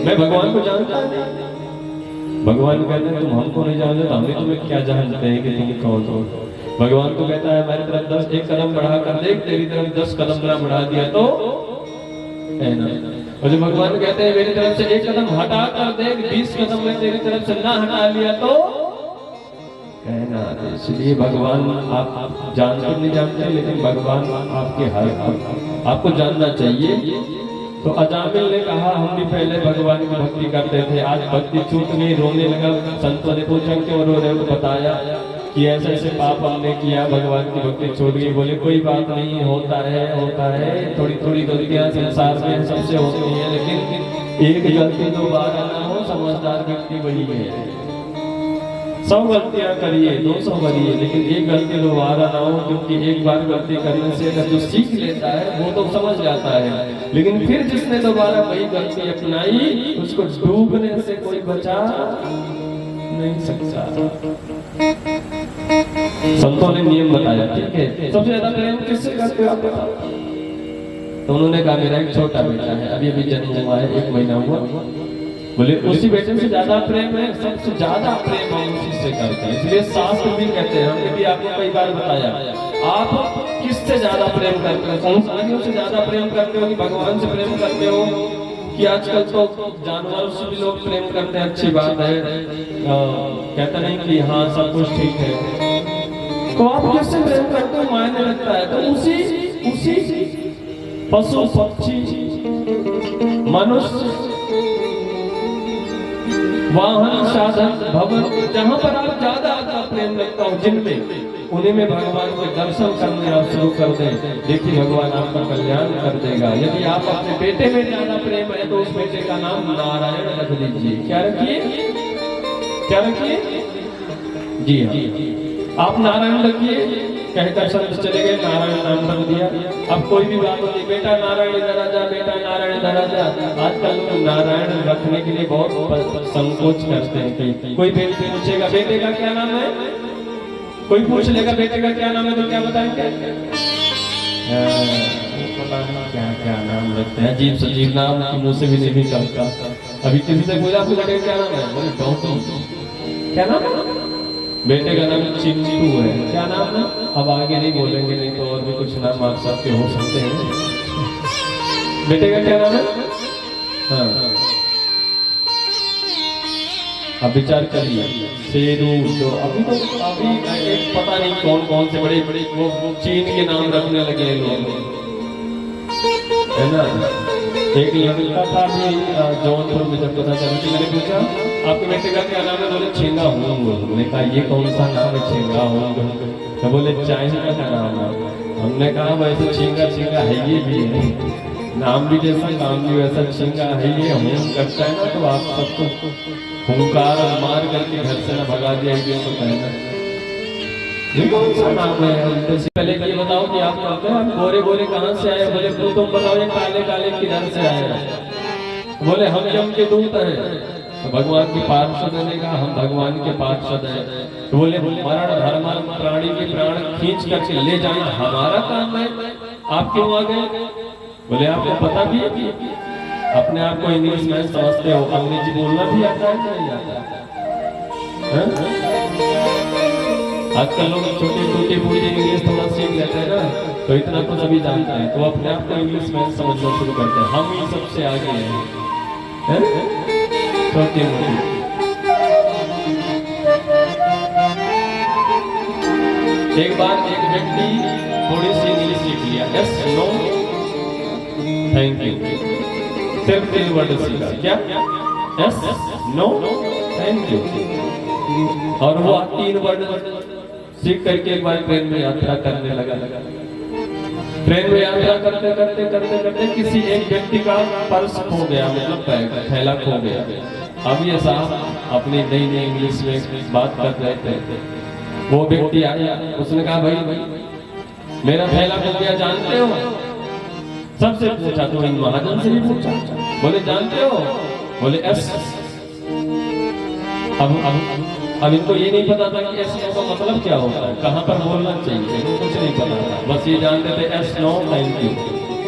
मैं भगवान को जानता नहीं। भगवान कहते हैं तुम हमको नहीं जानते तो हम भी तुम्हें क्या जानते हैं कि तुम कौन हो। भगवान को कहता है हमारी तरफ 1 कदम बढ़ा कर देख, तेरी तरफ 10 कदम ना बढ़ा दिया तो है ना। और जो भगवान कहते हैं मेरी तरफ से 1 कदम हटा कर देख, 20 कदम में तेरी तरफ से ना हटा लिया तो कहना। इसलिए भगवान आप जानते नहीं जानते, लेकिन भगवान आपके हर आपको जानना चाहिए। तो अजामिल ने कहा हम भी पहले भगवान की भक्ति करते थे, आज भक्ति छूट गई, रोने लगा। संतों ने पूछा क्यों रो रहे हो, तो बताया कि ऐसे ऐसे पाप हमने किया, भगवान की भक्ति छूट गई। बोले कोई बात नहीं, होता है, थोड़ी थोड़ी गलतियां संसार में सबसे होती है, लेकिन एक गलती दोबारा ना हो, समझदार व्यक्ति वही है। 100 गलतियां करिए, 200 करिए, लेकिन एक गलती दोबारा ना हो, क्योंकि एक बार गलती करने से अगर जो सीख लेता है वो तो समझ जाता है, लेकिन फिर जिसने दोबारा वही गलती अपनाई उसको डूबने से कोई बचा नहीं सकता। संतों ने नियम बताया, ठीक है, सबसे ज्यादा प्रेम किससे करते हो आप बताओ? तो उन्होंने कहा मेरा एक छोटा बेटा है, अभी अभी जन्म हुआ है, 1 महीना हुआ। बोले उसी बेटे से ज्यादा प्रेम है, सबसे ज्यादा प्रेम हम उसी से करते हैं। इसलिए शास्त्र भी कहते हैं, हमने भी आपको कई बार बताया, आप किससे ज्यादा प्रेम करते हो? संसारियों से ज्यादा प्रेम करते हो कि भगवान से प्रेम करते हो? कि आजकल तो जानवरों से भी लोग प्रेम करते हैं, अच्छी बात है, कहते नहीं कि हाँ सब कुछ ठीक है। तो आप किससे प्रेम करते हो मायने लगता है। तो उसी पशु पक्षी मनुष्य वाहन साधन भवन, जहां पर आप ज्यादा आपका प्रेम लगता हो जिनमें, उन्हीं में भगवान के दर्शन करने आप शुरू कर दें, देखिए भगवान आपका कल्याण कर देगा। यदि आप अपने बेटे में ज्यादा प्रेम है तो उस बेटे का नाम नारायण रख दीजिए। क्या रखिए? जी हाँ, आप नारायण रखिए, कहकर संत चले गए, नारायण नाम रख दिया। अब कोई भी बात होती, बेटा नारायण इधर आ जा, बेटा नारायण इधर आ जा। आजकल लोग नारायण रखने के लिए बहुत संकोच करते हैं। कोई बेटे पूछेगा बेटे का क्या नाम है, कोई पूछ लेगा बेटे का क्या नाम है, तो क्या बताएंगे? क्या क्या नाम रखते हैं, अजीब सजीब नाम की मुंह से भी नहीं निकलता। अभी किसी से बोला आपको बेटे क्या नाम है, बोले गौतम। क्या नाम है? बेटे का नाम चिंटू है। क्या नाम है? अब आगे नहीं बोलेंगे, नहीं तो और भी कुछ नाम आप सबके हो सकते हैं। बेटे का क्या नाम है? हाँ, अब विचार करिए। शेरू, तो अभी एक पता नहीं कौन कौन से बड़े बड़े वो चीन के नाम रखने लगे लोग, है ना। एक लड़का था भी जौनपुर में, जब पता चला कि मैंने पूछा आपके बेटे का क्या नाम है, बोले छेंगा हूँ। हमने कहा ये कौन सा नाम है छेंगा हूँ? तो बोले चाइना का नाम है। हमने कहा वैसे छेंगा है ये भी है, नाम भी जैसा काम भी वैसा छेंगा है ये। हम करता है ना, तो आप सबको हुंकार मार करके घर से ना भगा दिया तो कहना ये कौन सा नाम है। तो पहले ये बताओ कि आप कहते हैं हम गोरे गोरे कहाँ से आए? बोले तुम बताओ ये काले काले किधर से आए? बोले हम यम के दूत हैं। तो भगवान के पार्षद ने कहा हम भगवान के पार्षद हैं। तो बोले मरण धर्म प्राणी के प्राण खींच करके ले जाना हमारा काम है, आप क्यों आ गए? बोले आपको पता भी है कि अपने आप को इंग्लिश में समझते हो, अंग्रेजी बोलना भी आता है कि नहीं आता है? आजकल लोग छोटी छोटी पूरी इंग्लिश थोड़ा सीख लेते हैं ना, तो इतना तो सभी जानते हैं, तो अपने आप को इंग्लिश में समझना शुरू करते हैं। हम ही सबसे आगे हैं, छोटी मोटी। एक बार एक व्यक्ति थोड़ी सी इंग्लिश सीख लिया, यस नो थैंक यू, सिर्फ 3 वर्ड सीखा। क्या? Yes no thank you. और वो 3 वर्ड सीख करके एक बार ट्रेन में यात्रा करने लगा। ट्रेन में यात्रा करते करते करते करते किसी एक व्यक्ति का पर्स खो गया, मतलब बैग थैला खो गया। अब ये साहब अपनी नई नई इंग्लिश में बात कर रहे थे। वो व्यक्ति आया, उसने कहा भाई मेरा थैला खो गया, जानते हो? सबसे पूछा, तो इन महाजन से भी पूछा, बोले जानते हो? बोले एस। अब इनको ये नहीं पता था कि एस नो का मतलब क्या होता है, कहाँ पर बोलना चाहिए, इनको कुछ नहीं पता था। बस ये जानते थे एस नो थैंक यू,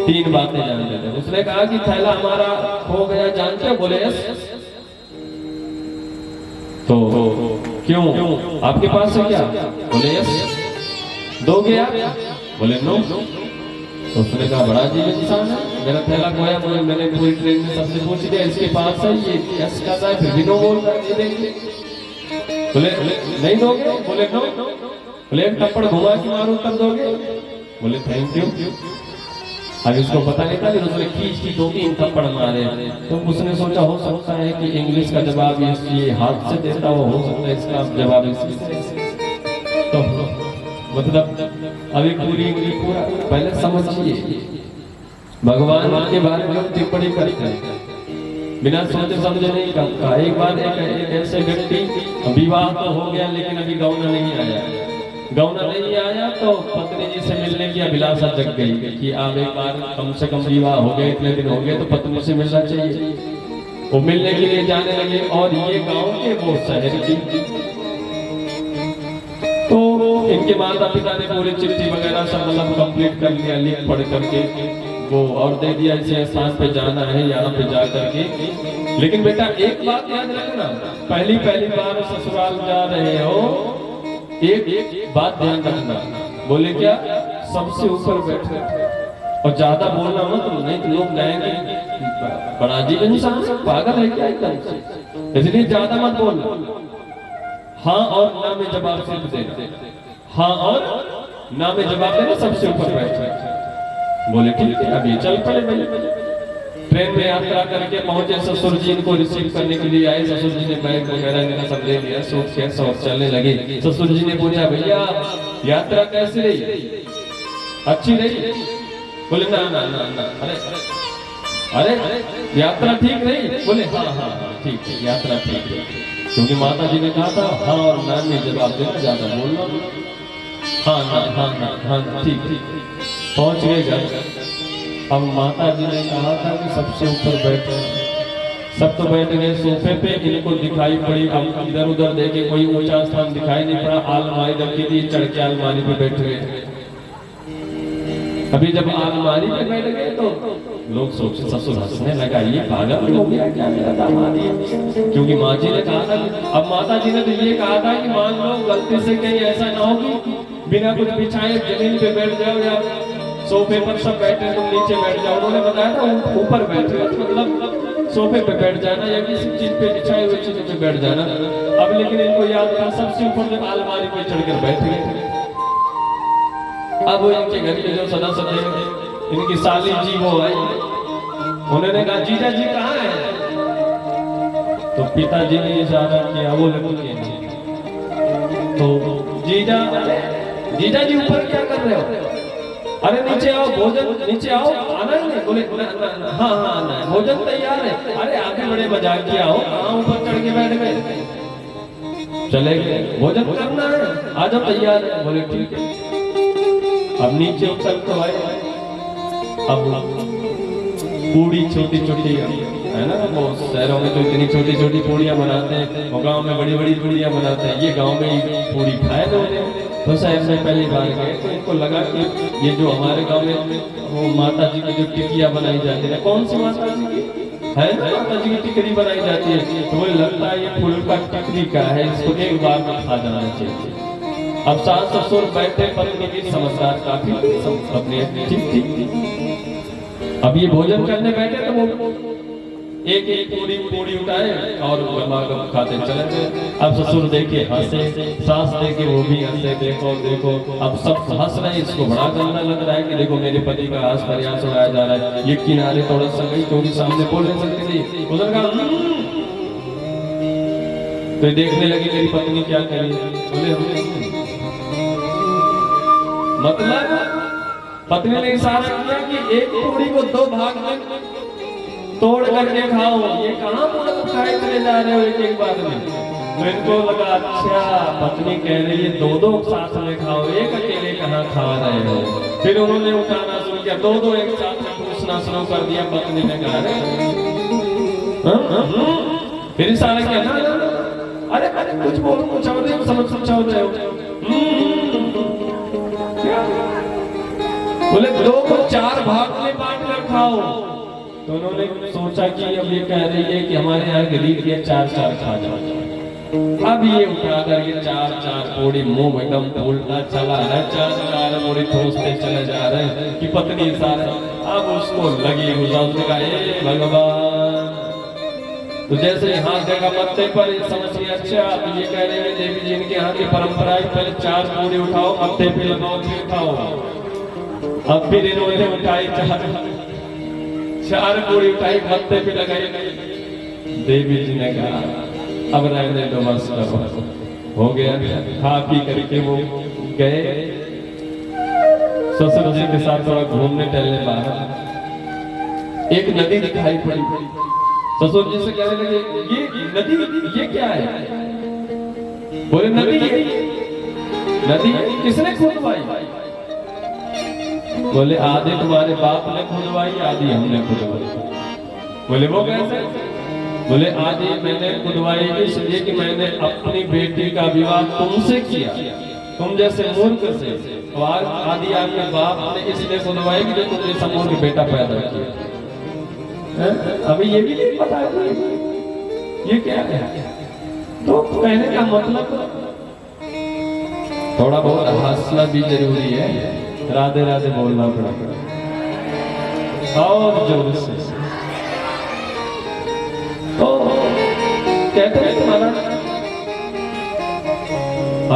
3 बातें जानते थे। उसने कहा कि थैला हमारा खो गया, जानते हो? बोले एस। तो क्यों, आपके पास है क्या? बोले यस। दोगे आप? बोले नो। तो उसने कहा बड़ा अजीब इंसान है, मेरा थैला खोया, मैंने पूरी ट्रेन में सबसे पूछ लिया, इसके पास है, ये यस कहता है, फिर भी नो बोल रहा है, नहीं देंगे। बोले नहीं दोगे? बोले नो। बोले एक थप्पड़ घुमा के मारो तब दोगे? बोले थैंक यू। अब इसको पता नहीं था, फिर उसने खींच की 2-3 थप्पड़ मारे। तो उसने सोचा हो सकता है कि इंग्लिश का जवाब ये हाथ से देता हो सकता है इसका जवाब इसी। तो मतलब अभी पूरा पहले समझिए, भगवान के बारे में टिप्पणी करते हैं बिना सोचे समझे नहीं कहा। एक बार एक ऐसे व्यक्ति, विवाह तो हो गया लेकिन अभी गौना नहीं आया, तो पत्नी जी से मिलने की अभिलाषा जग गई कि अब एक बार कम से कम विवाह हो गए, इतने दिन हो गए, तो पत्नी से मिलना चाहिए। वो मिलने के लिए जाने लगे, और ये गांव के वो शहर की। तो इनके माता पिता ने पूरी चिट्ठी वगैरह सब मतलब कंप्लीट कर लिया, लिख पढ़ करके वो और दे दिया, इसे स्थान पे जाना है, यहाँ पे जा करके। लेकिन बेटा एक बात याद रखना, पहली बार ससुराल जा रहे हो, एक बात ध्यान रखना। बोले क्या? सबसे ऊपर बैठो और ज्यादा बोलना मत, नहीं तो लोग कहेंगे बड़ा अजीब इंसान है, पागल है क्या एकदम से, इसलिए ज्यादा मत बोलना। हाँ और ना में जवाब सिर्फ देना, हाँ और ना में जवाब देना, सबसे ऊपर बैठो। बोले ठीक है, अभी चल पड़े। ट्रेन में यात्रा करके पहुंचे, ससुर जी इनको रिसीव करने के लिए आए। ससुर जी ने बैग वगैरह सब ले लिया, सूट केस और चलने लगे। ससुर जी ने पूछा भैया यात्रा कैसी रही, अच्छी रही? बोले ना ना ना ना, अरे यात्रा ठीक रही? बोले हाँ ठीक है, यात्रा ठीक रही। क्योंकि माता जी ने कहा था हाँ और ना में जवाब देना, ज्यादा बोलना, हाँ ठीक। पहुंच गए घर। अब माता जी ने कहा था कि सबसे ऊपर बैठे, सब तो बैठ गए सोफे पे। इनको दिखाई पड़ी, अब इधर उधर देखे, कोई ऊंचा स्थान दिखाई नहीं पड़ा। अलमारी रखी थी, चढ़ के अलमारी पे बैठ गए। अभी जब अलमारी पे बैठ गए तो लोग सोचे, ससुर हंसने लगा, ये पागल हो गया क्या मेरा दामाद? क्योंकि माँ जी ने कहा था, अब माता जी ने तो ये कहा था कि मान लो गलती से कहीं ऐसा ना हो कि बिना कुछ बिछाए जमीन पे बैठ जाओ या सोफे पर सब बैठे तुम नीचे बैठ जाओ। उन्होंने बताया था ऊपर बैठे, मतलब सोफे पे बैठ जाना या किसी चीज पे बिछाई हुई चीज पे बैठ जाना। अब लेकिन इनको याद था, सबसे ऊपर जब अलमारी पे चढ़कर बैठ गए। अब इनके घर के जो सदस्य थे, इनकी साली जी वो आई, उन्होंने कहा जीजा जी कहाँ है? तो पिताजी ने इशारा किया, वो लड़के तो जीजा जी ऊपर क्या कर रहे हो? अरे नीचे आओ, भोजन नीचे आओ, आना नहीं? बोले हाँ आना है, भोजन तैयार है। अरे आगे बड़े मजाक किया हो, कहाँ ऊपर चढ़ के बैठ गए? चले गए, भोजन करना है, आ जाओ तैयार है। बोले ठीक है। अब नीचे उतर तो आए। अब पूड़ी छोटी छोटी है ना, वो शहरों में तो इतनी छोटी छोटी पूड़ियाँ बनाते हैं, और गाँव में बड़ी बड़ी पूड़ियाँ बनाते हैं। ये गाँव में ही पूड़ी खाए लोग, तो शहर में पहली बार गए तो इनको लगा कि ये जो हमारे गांव में वो माता जी की जो टिकिया बनाई जाती है, कौन सी माता जी की है? माता जी की टिकरी बनाई जाती है, तो मुझे लगता है ये फुल्का टिकरी का है, इसको एक बार में खा जाना चाहिए। अब सास ससुर बैठे, पत्नी भी समझदार काफी अपने ठीक। अब ये भोजन करने बैठे तो वो एक एक पूरी उठाए और गरमागरम खाते चले गए। अब ससुर देखे हंसे, सास देखे वो भी हंसे, देखो अब सब हंस रहे हैं। इसको बड़ा गंदा लग रहा है कि देखो मेरे पति का हास प्रयास उड़ाया जा रहा है। ये किनारे थोड़ा सा गई, क्योंकि सामने बोल नहीं सकती थी। उधर का तो देखने लगी मेरी पत्नी क्या करी। बोले मतलब पत्नी ने इशारा किया कि एक पूरी को 2 भाग में तोड़ करके खाओ। ये कहाँ पूरा खाए चले जा रहे हो एक एक बार में। तो इनको लगा अच्छा पत्नी कह रही है 2-2 साथ में खाओ, एक अकेले कहाँ खा रहे हो। फिर उन्होंने उठाना शुरू किया, 2-2 एक साथ में पूछना शुरू कर दिया। पत्नी ने कहा फिर इशारा किया ना अरे अरे कुछ बोलो, कुछ और नहीं समझ रहे हो। बोले 2 को 4 भाग में बांट कर खाओ। तो उन्होंने सोचा कि अब ये कह रही है कि हमारे यहाँ की रीत है 4-4 खा जाओ। अब ये उठाकर ये 4-4 पूरी मुंह एकदम उल्टा चला है, 4-4 पूरी ठोसते चले जा रहे हैं कि पत्नी सारे। अब उसको लगी उसका भगवान। तो जैसे हाथ देगा मत्थे पर समझ लिया अच्छा अब ये कह रहे हैं देवी जी इनके यहाँ की परंपरा है पहले 4 पूरी उठाओ मत्थे पे लगाओ फिर खाओ। अब फिर इन्होंने उठाई 4 पूरी उठाई मत्थे पे लगाई। देवी जी ने कहा अब रहने दो बस करो, हो गया। खा पी करके वो गए ससुर जी के साथ थोड़ा घूमने टहलने बाहर। एक नदी दिखाई पड़ी। ससुर जी से कहने लगे ये नदी ये क्या है। बोले नदी किसने खुदवाई। बोले आधे तुम्हारे बाप ने खुदवाई आधी हमने खुदवाई। बोले वो कैसे। बोले आधी मैंने खुदवाई इसलिए कि मैंने अपनी बेटी का विवाह तुमसे किया, तुम जैसे मूर्ख से। और आधी आपके बाप ने इसलिए खुदवाई कि तुम जैसा मूर्ख बेटा पैदा किया। अभी ये भी नहीं पता है ये क्या है। तो कहने का मतलब थोड़ा बहुत हंसना भी जरूरी है, राधे राधे बोलना पड़ेगा और जोर से। तो कहते हैं तुम्हारा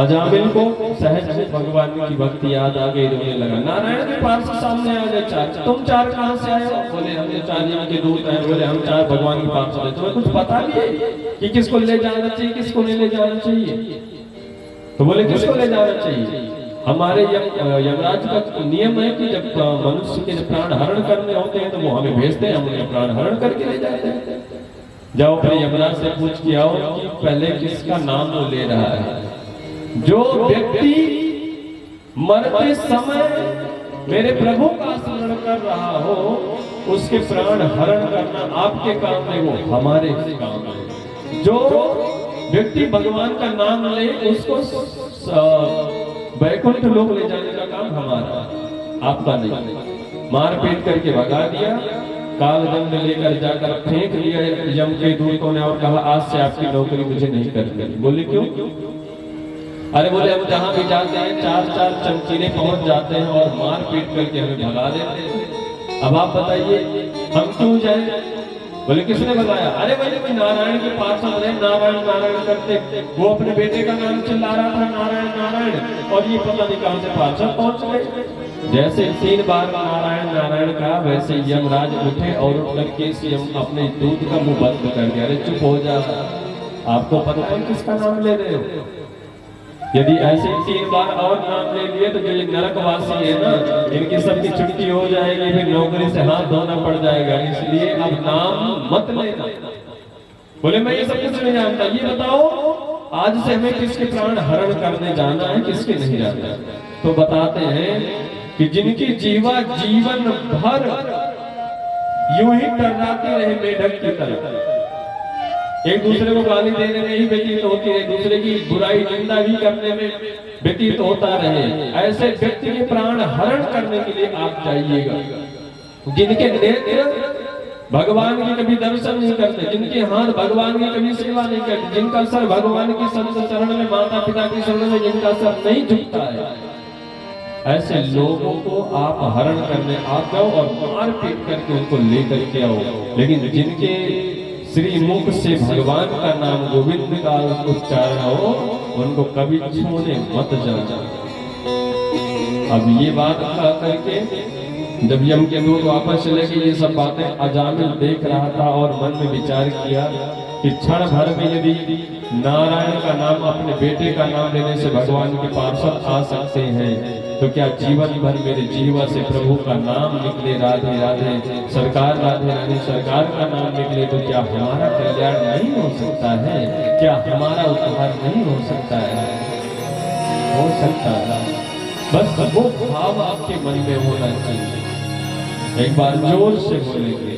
अजामिल को सहज से भगवान की भक्ति याद आ गई, रोने लगा। नारायण के पास सामने आ गए 4। तुम 4 कहाँ से आए हो। बोले हमने 4 जन के दूत हैं। बोले हम 4 भगवान के पास आए। तुम्हें कुछ पता भी है कि किसको ले जाना चाहिए किसको नहीं ले जाना चाहिए। तो बोले किसको ले जाना चाहिए। हमारे यमराज का नियम है कि जब मनुष्य के प्राण हरण करने होते हैं तो वो हमें भेजते हैं, हम उन्हें प्राण हरण करके ले जाते हैं। जाओ अपने यमराज से पूछ के आओ कि पहले किसका नाम वो ले रहा है। जो व्यक्ति मरते समय मेरे प्रभु का स्मरण कर रहा हो उसके प्राण हरण करना आपके काम नहीं, वो हमारे काम है। जो व्यक्ति भगवान का नाम ले उसको वैकुंठ लोक ले जाने का काम हमारा, आपका नहीं। मार पीट करके भगा दिया, काल दंड लेकर जाकर फेंक दिया यम के दूतों ने और कहा आज से आपकी नौकरी मुझे नहीं करनी। बोले क्यों। अरे बोले हम जहां भी जाते हैं 4-4 चमकीले पहुंच जाते हैं और मार पीट करके हमें भगा देते हैं। अब आप बताइए हम क्यों जाए। बोले किसने भगाया। अरे बोले कोई नारायण के पास रहे, नारायण नारायण करते वो अपने बेटे का नाम चिल्ला रहा था नारायण नारायण, और ये पता नहीं कहां से पार्षद पहुंच गए। जैसे 3 बार नारायण नारायण का वैसे यमराज उठे और उठ करके अपने दूध का मुंह बंद कर दिया। अरे चुप हो जा, आपको पता है किसका नाम ले रहे हो। यदि ऐसे 3 बार और नाम ले लिए तो जो ये नरकवासी है ना इनकी सबकी छुट्टी हो जाएगी, फिर नौकरी से हाथ धोना पड़ जाएगा। इसलिए अब नाम मत लेना। बोले मैं ये सब कुछ नहीं जानता, ये बताओ आज से हमें किसके प्राण हरण करने जाना है किसके नहीं जाना। तो बताते हैं कि जिनकी जीवा जीवन भर यूं ही टर्राती रहे मेढक की तरह, एक दूसरे को गाली देने में ही व्यतीत होती है, दूसरे की बुराई निंदा भी करने में व्यतीत होता रहे, ऐसे व्यक्ति के प्राण हरण करने के लिए आप जाइएगा। जिनके नेत्र भगवान की कभी दर्शन नहीं करते, जिनके हाथ भगवान की कभी सेवा नहीं करते, जिनका सर भगवान की संत चरण में माता पिता की शरण में जिनका सर नहीं झुकता है, ऐसे लोगों को आप हरण करने आ जाओ और मार पीट करके उनको लेकर के आओ। लेकिन जिनके श्री मुख से भगवान का नाम गोविंद का उच्चारण हो उनको कभी छोड़े मत जाना। अब ये बात कह करके जब यम के दूत वापस चले गए ये सब बातें अजामिल देख रहा था और मन में विचार किया कि क्षण भर में यदि नारायण का नाम अपने बेटे का नाम लेने से भगवान के पार्षद आ सकते हैं तो क्या जीवन भर मेरे जीवा से प्रभु का नाम निकले, राधे राधे सरकार, राधे राधे सरकार का नाम निकले, तो क्या हमारा कल्याण नहीं हो सकता है? क्या हमारा उद्धार नहीं हो सकता है? हो सकता है। बस वो भाव आपके मन में होना चाहिए। एक बार जोर से बोलेंगे,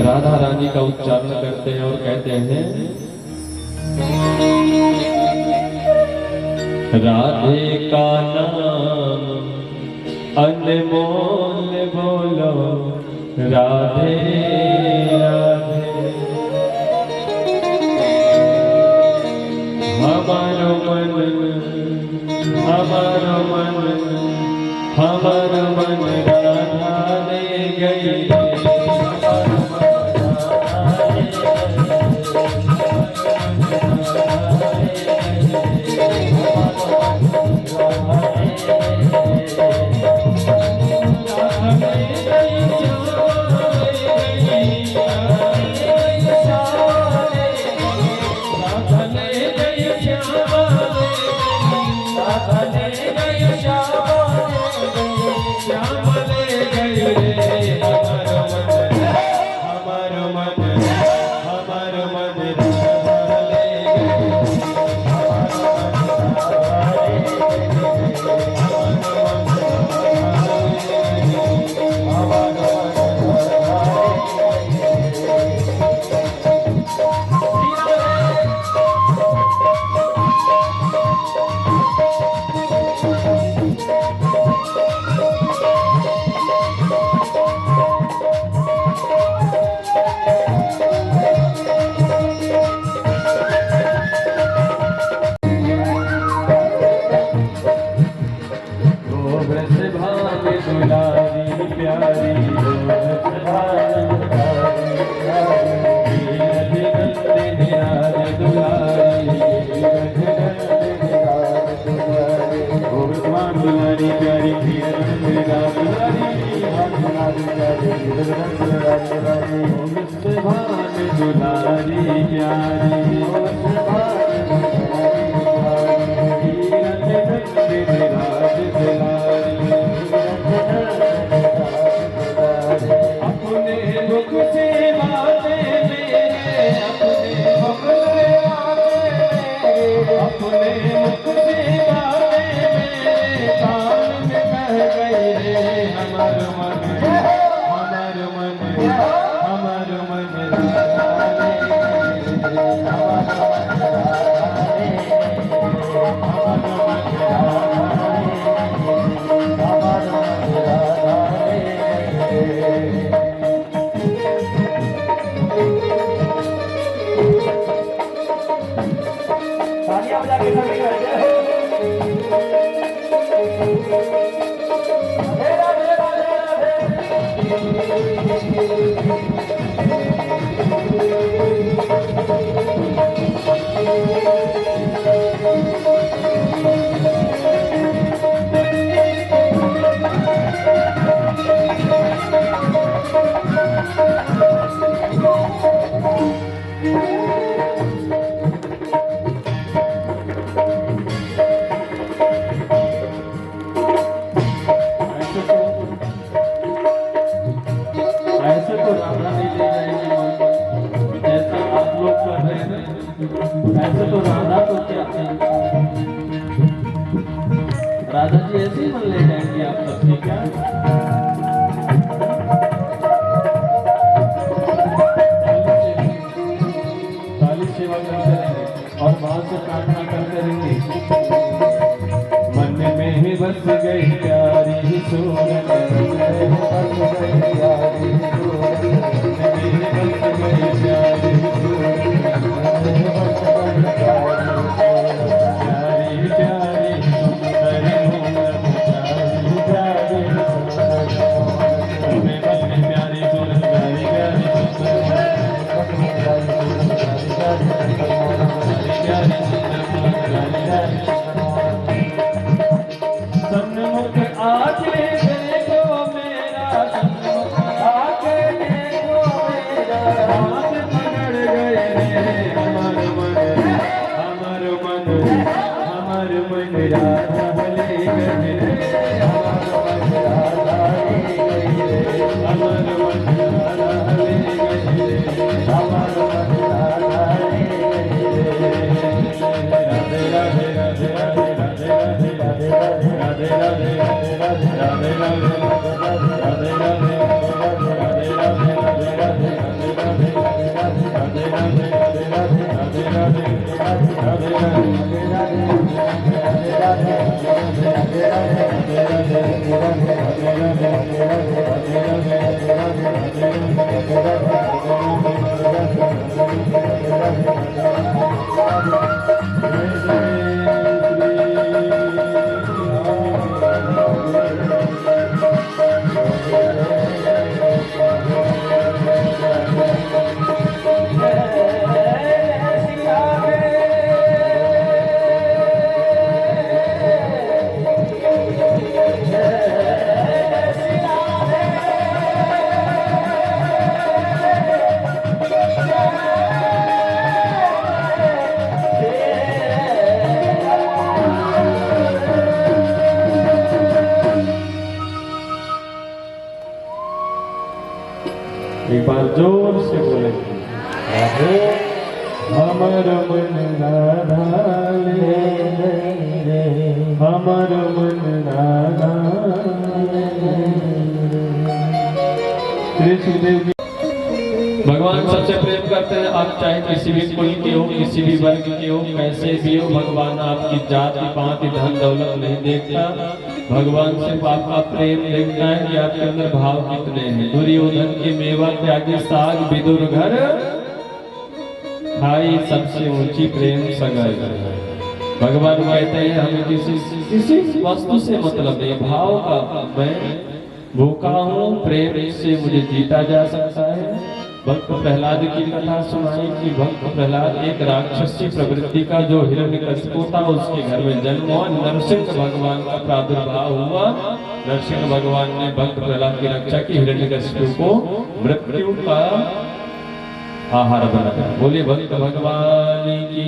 राधा रानी का उच्चारण करते हैं और कहते हैं, राधे का नाम अनमोल बोलो, राधे राधे। हमारो मन हमारो मन हमारो मन राधा ले गई, ऐसे तो राधा तो क्या राधा जी ऐसे ही मन ले जाएंगे आप सबकी क्या? खाली सेवा करते रहेंगे और भाव से प्रार्थना करते रहेंगे। मन में ही बस गई प्यारी सूरत, बस गई प्यारी सूरत, बस गई प्यारी सूरत। एक बार जोर से बोले हमर मन राधा ले हमर मन राधा कृष्णदेव जी भगवान सबसे प्रेम करते हैं। आप चाहे किसी भी कुल के हो, किसी भी वर्ग के हो, कैसे भी हो, भगवान आपकी जाति पाति धन दौलत नहीं देखता। भगवान सिर्फ आपका प्रेम देखता है कि आपके अंदर भाव कितने हैं। दुर्योधन की मेवा त्यागी साग विदुर घर खाई सबसे ऊंची प्रेम सगाई। भगवान कहते हैं हमें किसी वस्तु से मतलब नहीं, भाव का मैं भूखा हूँ, प्रेम से मुझे जीता जा सकता है। भक्त प्रहलाद की कथा सुनाई कि भक्त प्रहलाद एक राक्षसी प्रवृत्ति का जो हिरण्यकशिपु था उसके घर में जन्म हुआ। नरसिंह भगवान का प्रादुर्भाव हुआ। नरसिंह भगवान ने भक्त प्रहलाद की रक्षा की, हिरण्यकशिपु को मृत्यु का आहार बनाया। बोले भक्त भगवान की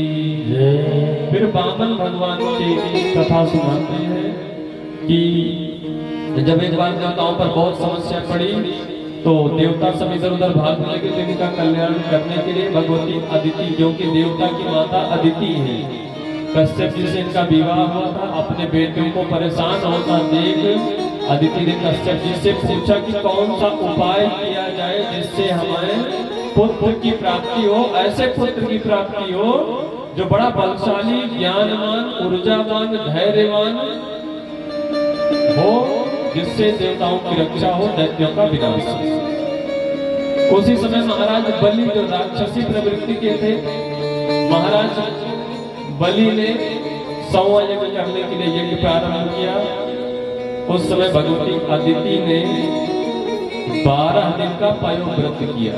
जय। फिर वामन भगवान की कथा सुनाते हैं कि जब एक बार देवताओं पर बहुत समस्या पड़ी तो देवता सब इधर उधर भागने लगे। तो इनका कल्याण करने के लिए भगवती अदिति, जो कि देवता की माता अदिति है, कश्यप जी से इनका विवाह हुआ था। अपने बेटियों को परेशान होता देख अदिति ने कश्यप जी से पूछा कि कौन सा उपाय किया जाए जिससे हमारे पुत्र की प्राप्ति हो, ऐसे पुत्र की प्राप्ति हो जो बड़ा बलशाली, ज्ञानवान, ऊर्जावान, धैर्यवान हो, जिससे देवताओं की रक्षा हो, दैत्यों का विनाश हो। उसी समय महाराज बलि जो राक्षसी प्रवृत्ति के थे, महाराज बलि ने 100वां यज्ञ करने के लिए यज्ञ प्रारंभ किया। उस समय भगवती अदिति ने 12 दिन का पयोव्रत किया।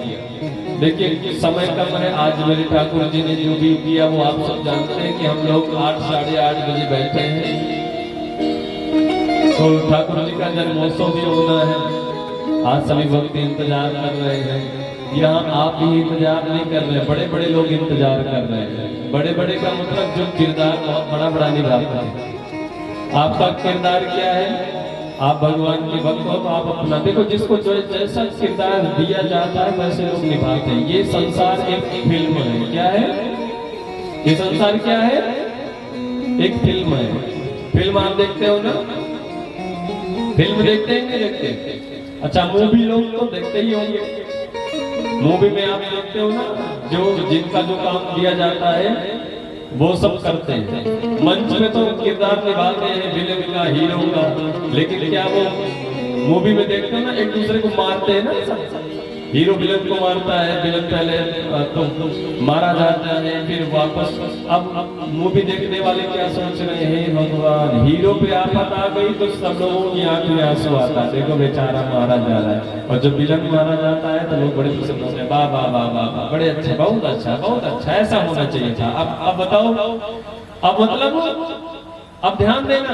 देखिए समय कम है, आज मेरे ठाकुर जी ने जो भी किया वो आप सब जानते हैं कि हम लोग 8 साढ़े 8 बजे बैठे हैं। तो ठाकुर जी का जन्मोत्सव भी होना है। आज सभी भक्त इंतजार कर रहे हैं। यहाँ आप ही इंतजार नहीं कर रहे, बड़े बड़े लोग इंतजार कर रहे हैं। बड़े बड़े का मतलब जो किरदार बहुत बड़ा बड़ा निभाता है। आपका किरदार क्या है? आप भगवान के भक्त हो तो आप अपना देखो, जिसको जो जैसा किरदार दिया जाता है वैसे लोग निभाते हैं। ये संसार एक फिल्म है। क्या है ये संसार? क्या है? एक फिल्म है। फिल्म आप देखते हो ना? फिल्म देखते हैं नहीं देखते? अच्छा, मूवी लोग तो देखते ही होंगे। मूवी में आप देखते हो ना, जो जिनका जो काम दिया जाता है वो सब करते हैं। मंच में तो किरदार निभाते हैं विलेन का, हीरो का, लेकिन क्या वो मूवी में देखते हो ना एक दूसरे को मारते हैं ना। हीरो विलेन को मारता है, विलेन पहले तो मारा जाता है, फिर वापस। अब मूवी देखने वाले क्या सोच रहे हैं, भगवान हीरो पे आफत आ गई तो सब लोगों की आंख में आंसू आता है, देखो बेचारा मारा जा रहा है। और जब विलेन मारा जाता है तो लोग बड़े खुश होते हैं, वाह वाह वाह वाह, बड़े अच्छे, बहुत अच्छा बहुत अच्छा, ऐसा होना चाहिए था। अब बताओ, अब मतलब अब ध्यान देना,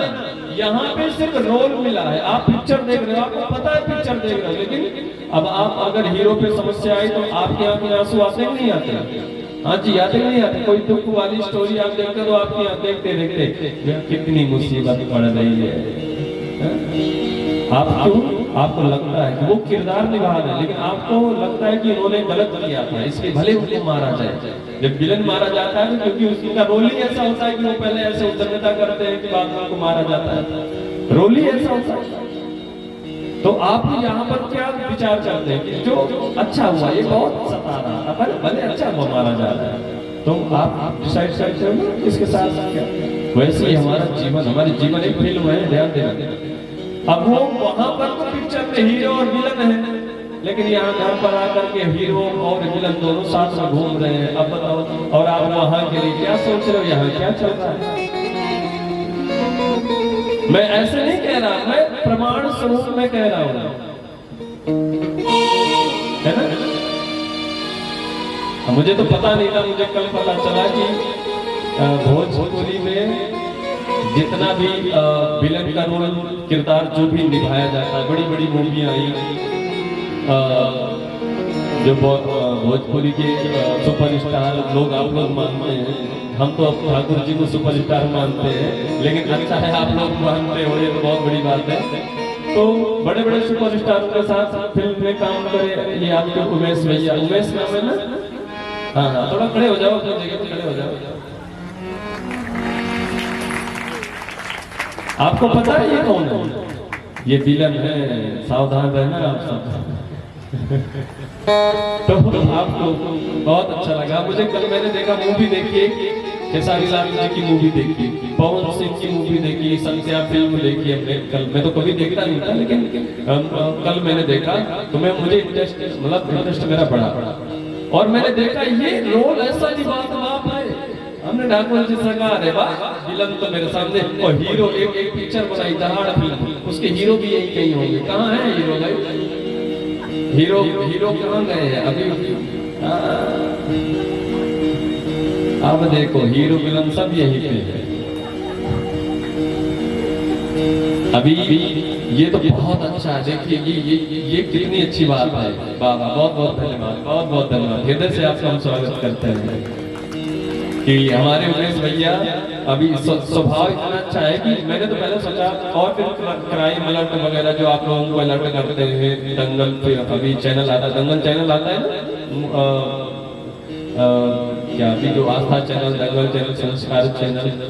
यहाँ पे सिर्फ रोल मिला है। आप पिक्चर देख रहे हो, आपको पता है पिक्चर देख रहे हो, लेकिन अब आप अगर हीरो पे समस्या आई तो आपके आंख में आंसू आते हैं नहीं आते? हाँ जी, आते नहीं आते? कोई दुख वाली स्टोरी आप देखते हो तो आपकी आंख देखते देखते कितनी मुसीबत पड़ रही है। आप क्यों? आपको लगता है कि वो किरदार निभा रहे हैं, लेकिन आपको लगता है कि उन्होंने गलत किया था, इसलिए भले उनको मारा जाए। जब विलन मारा जाता है क्योंकि उसका रोल ही ऐसा होता है कि वो पहले ऐसे उद्दंडता करते हैं कि बाद में उनको मारा जाता है, रोल ही ऐसा होता है। तो आप यहाँ पर क्या विचार करते हैं कि जो अच्छा हुआ, ये बहुत सता रहा था, भले अच्छा हुआ मारा जा रहा है, तो आप डिसाइड करते हो ना किसके साथ क्या। वैसे ही हमारा जीवन, हमारी जीवन एक फिल्म है, ध्यान देना। अब वो वहां पर तो पिक्चर में हीरो और विलन है, लेकिन यहाँ घर पर आकर के हीरो और विलन दोनों साथ में घूम रहे हैं। अब बताओ, और आप वहां के लिए क्या सोच रहे हो, यहाँ क्या चल रहा है? मैं ऐसे नहीं कह रहा, मैं प्रमाण स्वरूप में कह रहा हूं, है ना? मुझे तो पता नहीं था, मुझे कल पता चला कि भोजपुरी में जितना भी विलन का रोल किरदार जो भी निभाया जाता है, बड़ी बड़ी मूवियां आई, जो भोजपुरी के सुपरस्टार लोग आप लोग मानते हैं, हम तो अब ठाकुर जी को सुपरस्टार मानते हैं, लेकिन अच्छा है आप लोग मानते हो, ये तो बहुत बड़ी बात है। तो बड़े बड़े सुपरस्टारों के साथ फिल्म में काम करे, ये आपके उमेश भैया, उमेश नाम है ना? हाँ हाँ, थोड़ा खड़े हो जाओ, अपनी जगह पे खड़े हो जाओ। आपको पता है ये कौन है? ये विलन है, सावधान रहना आप सब। तो आपको बहुत अच्छा लगा। मुझे कल मैंने देखा, मूवी देखी, खेसारी लाल जी की मूवी देखी, पवन सिंह की मूवी देखी, संध्या फिल्म देखी हमने कल। मैं तो कभी देखता नहीं था, लेकिन कल मैंने देखा तो मुझे इंटरेस्ट मेरा बढ़ा, और मैंने देखा ये रोल ऐसा निभाता है। हमने ठाकुर जी से कहा, अरे वाह, विलन तो मेरे सामने, और हीरो एक पिक्चर बनाई दहाड़ फिल्म, उसके हीरो भी यही कहीं होंगे। कहाँ है हीरो भाई? हीरो कहाँ गए हैं अभी? अब देखो हीरो विलन सब यही पे है अभी। ये तो बहुत अच्छा है, देखिए ये कितनी अच्छी बात है। बाबा बहुत बहुत धन्यवाद, बहुत बहुत धन्यवाद, हृदय से आपका हम स्वागत करते हैं कि हमारे उमेश भैया अभी स्वभाव इतना अच्छा है कि मैंने तो पहले सोचा, और फिर क्राइम अलर्ट वगैरह जो आप लोगों को अलर्ट करते हैं, दंगल पे अभी चैनल आता है, दंगल चैनल आता है ना, क्या अभी जो आस्था चैनल, दंगल चैनल, संस्कार चैनल,